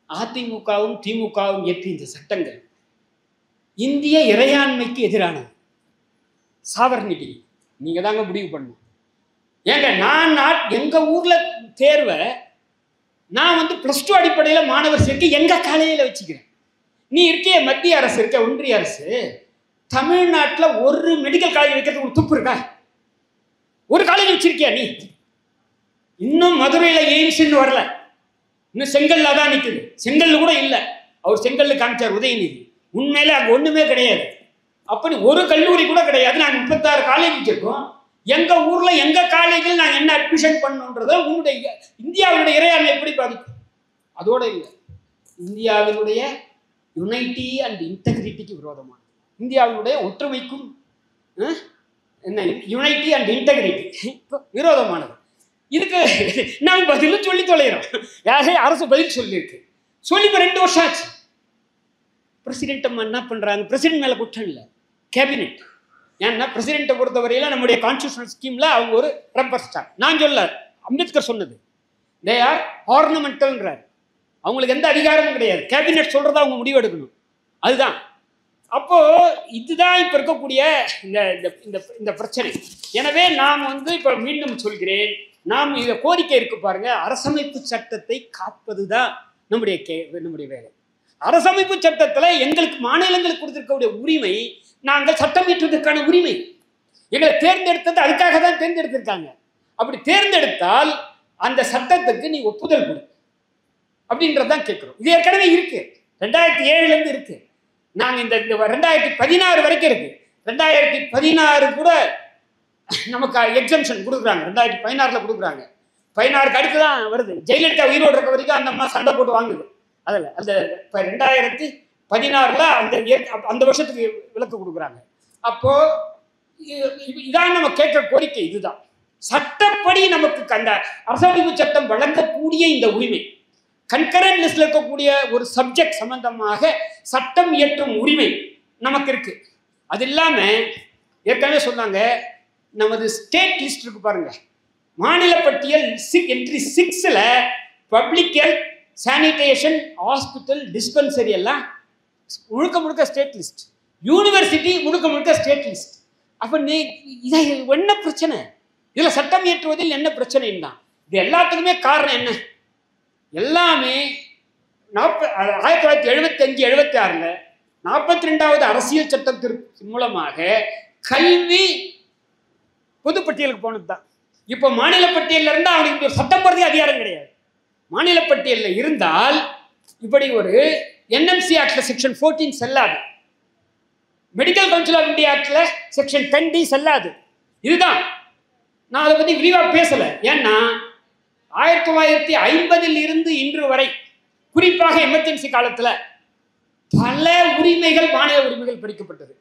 அதிமுகவும் திமுகவும் இயற்றிய இந்த சட்டங்கள் இந்திய இறையாண்மைக்கு எதிரானது, சாவர்னிட்டி நீங்க தாங்க முடிவு பண்ணணும். ஏங்க நான் எங்க ஊர்ல தேர்வை நான் வந்து +2 அடிப்படையில் மாணவர் சேர்க்கை எங்க காலேஜில் வச்சுக்கிறேன். நீ இருக்க மத்திய அரசு இருக்க ஒன்றிய அரசு தமிழ்நாட்டில் ஒரு மெடிக்கல் காலேஜ் வைக்கிறதுக்கு துப்பு இருக்கா? ஒரு காலேஜ் வச்சிருக்கியா நீ? இன்னும் மதுரையில எய்ம்ஸ் இன்னும் வரல, இன்னும் செங்கல்ல தான் நிற்குது. செங்கல் கூட இல்லை. அவர் செங்கல்ல காமிச்சார் உதயநிதி, உண்மையில அங்கே ஒண்ணுமே கிடையாது. அப்படி ஒரு கல்லூரி கூட கிடையாது. நாங்கள் 36 காலேஜ் வச்சிருக்கோம். எங்க ஊர்ல எங்க காலேஜில் நாங்கள் என்ன அட்மிஷன் பண்ணணுன்றத உன்னுடைய இந்தியாவுடைய இறையாண்மை எப்படி பாதிக்கும்? அதோட இல்லை, இந்தியாவினுடைய யுனைட்டி அண்ட் இன்டெகிரிட்டிக்கு விரோதமான, இந்தியாவினுடைய ஒற்றுமைக்கும் என்ன யுனைட்டி அண்ட் இன்டெகிரிட்டி விரோதமானது. இதுக்கு நாங்கள் பதிலும் சொல்லி தொலைகிறோம். யாரே அரசு பதில் சொல்லியிருக்கு, சொல்லி இப்போ 2 வருஷம் ஆச்சு. பிரசிடென்ட் அம்மா என்ன பண்றாங்க, பிரசிடென்ட் மேல குற்றம் இல்லை, கேபினெட். ஏன்னா பிரசிடென்ட்டை பொறுத்தவரையில நம்முடைய கான்ஸ்டியூஷனல் ஸ்கீம்ல அவங்க ஒரு ரப்பர் ஸ்டார். நான் சொல்ல, அம்பேத்கர் சொன்னது, தே ஆர் ஆர்னமெண்டல்ன்றார். அவங்களுக்கு எந்த அதிகாரமும் கிடையாது, கேபினெட் சொல்றதா அவங்க முடிவு எடுக்கணும். அதுதான். அப்போ இதுதான் இப்ப இருக்கக்கூடிய இந்த பிரச்சனை. எனவே நாம் வந்து இப்ப மீண்டும் சொல்கிறேன், நாம் இதை கோரிக்கை இருக்கு பாருங்க, அரசமைப்பு சட்டத்தை காப்பதுதான் நம்முடைய வேலை. அரசமைப்பு சட்டத்துல எங்களுக்கு மாநிலங்களுக்கு கொடுத்திருக்கக்கூடிய உரிமை நாங்கள் சட்டம் இயற்றுவதற்கான உரிமை. எங்களை தேர்ந்தெடுத்தது அதுக்காக தான் தேர்ந்தெடுத்திருக்காங்க. அப்படி தேர்ந்தெடுத்தால் அந்த சட்டத்துக்கு நீ ஒப்புதல் கொடு அப்படின்றதான் கேட்கிறோம். இது ஏற்கனவே இருக்கு, 2007 இருந்து இருக்கு. நாங்க இந்த 2016 வரைக்கும் இருக்கு. 2016 கூட நமக்கு எக்ஸம்ஷன் கொடுக்குறாங்க, 2016 கொடுக்குறாங்க. 16க்கு அடுத்து தான் வருது. ஜெயலலிதா உயிரோடு இருக்க வரைக்கும் அந்த அம்மா சண்டை போட்டு வாங்குது. அதில் அந்த 2016 அந்த வருஷத்துக்கு விலக்கு கொடுக்குறாங்க. அப்போ இதான் நம்ம கேட்கிற கோரிக்கை. இதுதான் சட்டப்படி நமக்கு அந்த அரசமைப்பு சட்டம் வழங்கக்கூடிய இந்த உரிமை. கன்கரண்ட் லிஸ்ட்ல இருக்கக்கூடிய ஒரு சப்ஜெக்ட் சம்பந்தமாக சட்டம் இயற்றும் உரிமை நமக்கு இருக்கு. அது இல்லாம ஏற்கனவே சொன்னாங்க, நமது ஸ்டேட் லிஸ்ட் இருக்கு பாருங்க, மாநில பட்டியல் என்ட்ரி 6ல public health, sanitation, hospital, dispensary எல்லாம் முழுக்க முழுக்க ஸ்டேட் லிஸ்ட். யூனிவர்சிட்டி முழுக்க முழுக்க ஸ்டேட் லிஸ்ட். அப்ப நீ இதை என்ன பிரச்சனை? இதுல சட்டம் இயற்றுவதில் என்ன பிரச்சனைன்னா, இது எல்லாத்துக்குமே காரணம் என்ன? எல்லாமே 1975-76 42வது அரசியல் சட்டத்திற்கு மூலமாக கல்வி பொதுப்பட்டியலுக்கு போனது தான். இப்போ மாநில பட்டியலில் இருந்தால் அவனுக்கு சட்டம் போடுறதுக்கு அதிகாரம் கிடையாது. மாநில பட்டியலில் இருந்தால் இப்படி ஒரு NMC ஆக்ட்ல செக்ஷன் 14 செல்லாது, மெடிக்கல் கவுன்சில் ஆஃப் இந்தியா ஆக்ட்ல செக்ஷன் 10D செல்லாது. இதுதான் நான் அதை பத்தி விரிவா பேசல. ஏன்னா 1950 இருந்து இன்று வரை, குறிப்பாக எமர்ஜென்சி காலத்துல பல உரிமைகள், மாநில உரிமைகள் பறிக்கப்பட்டது.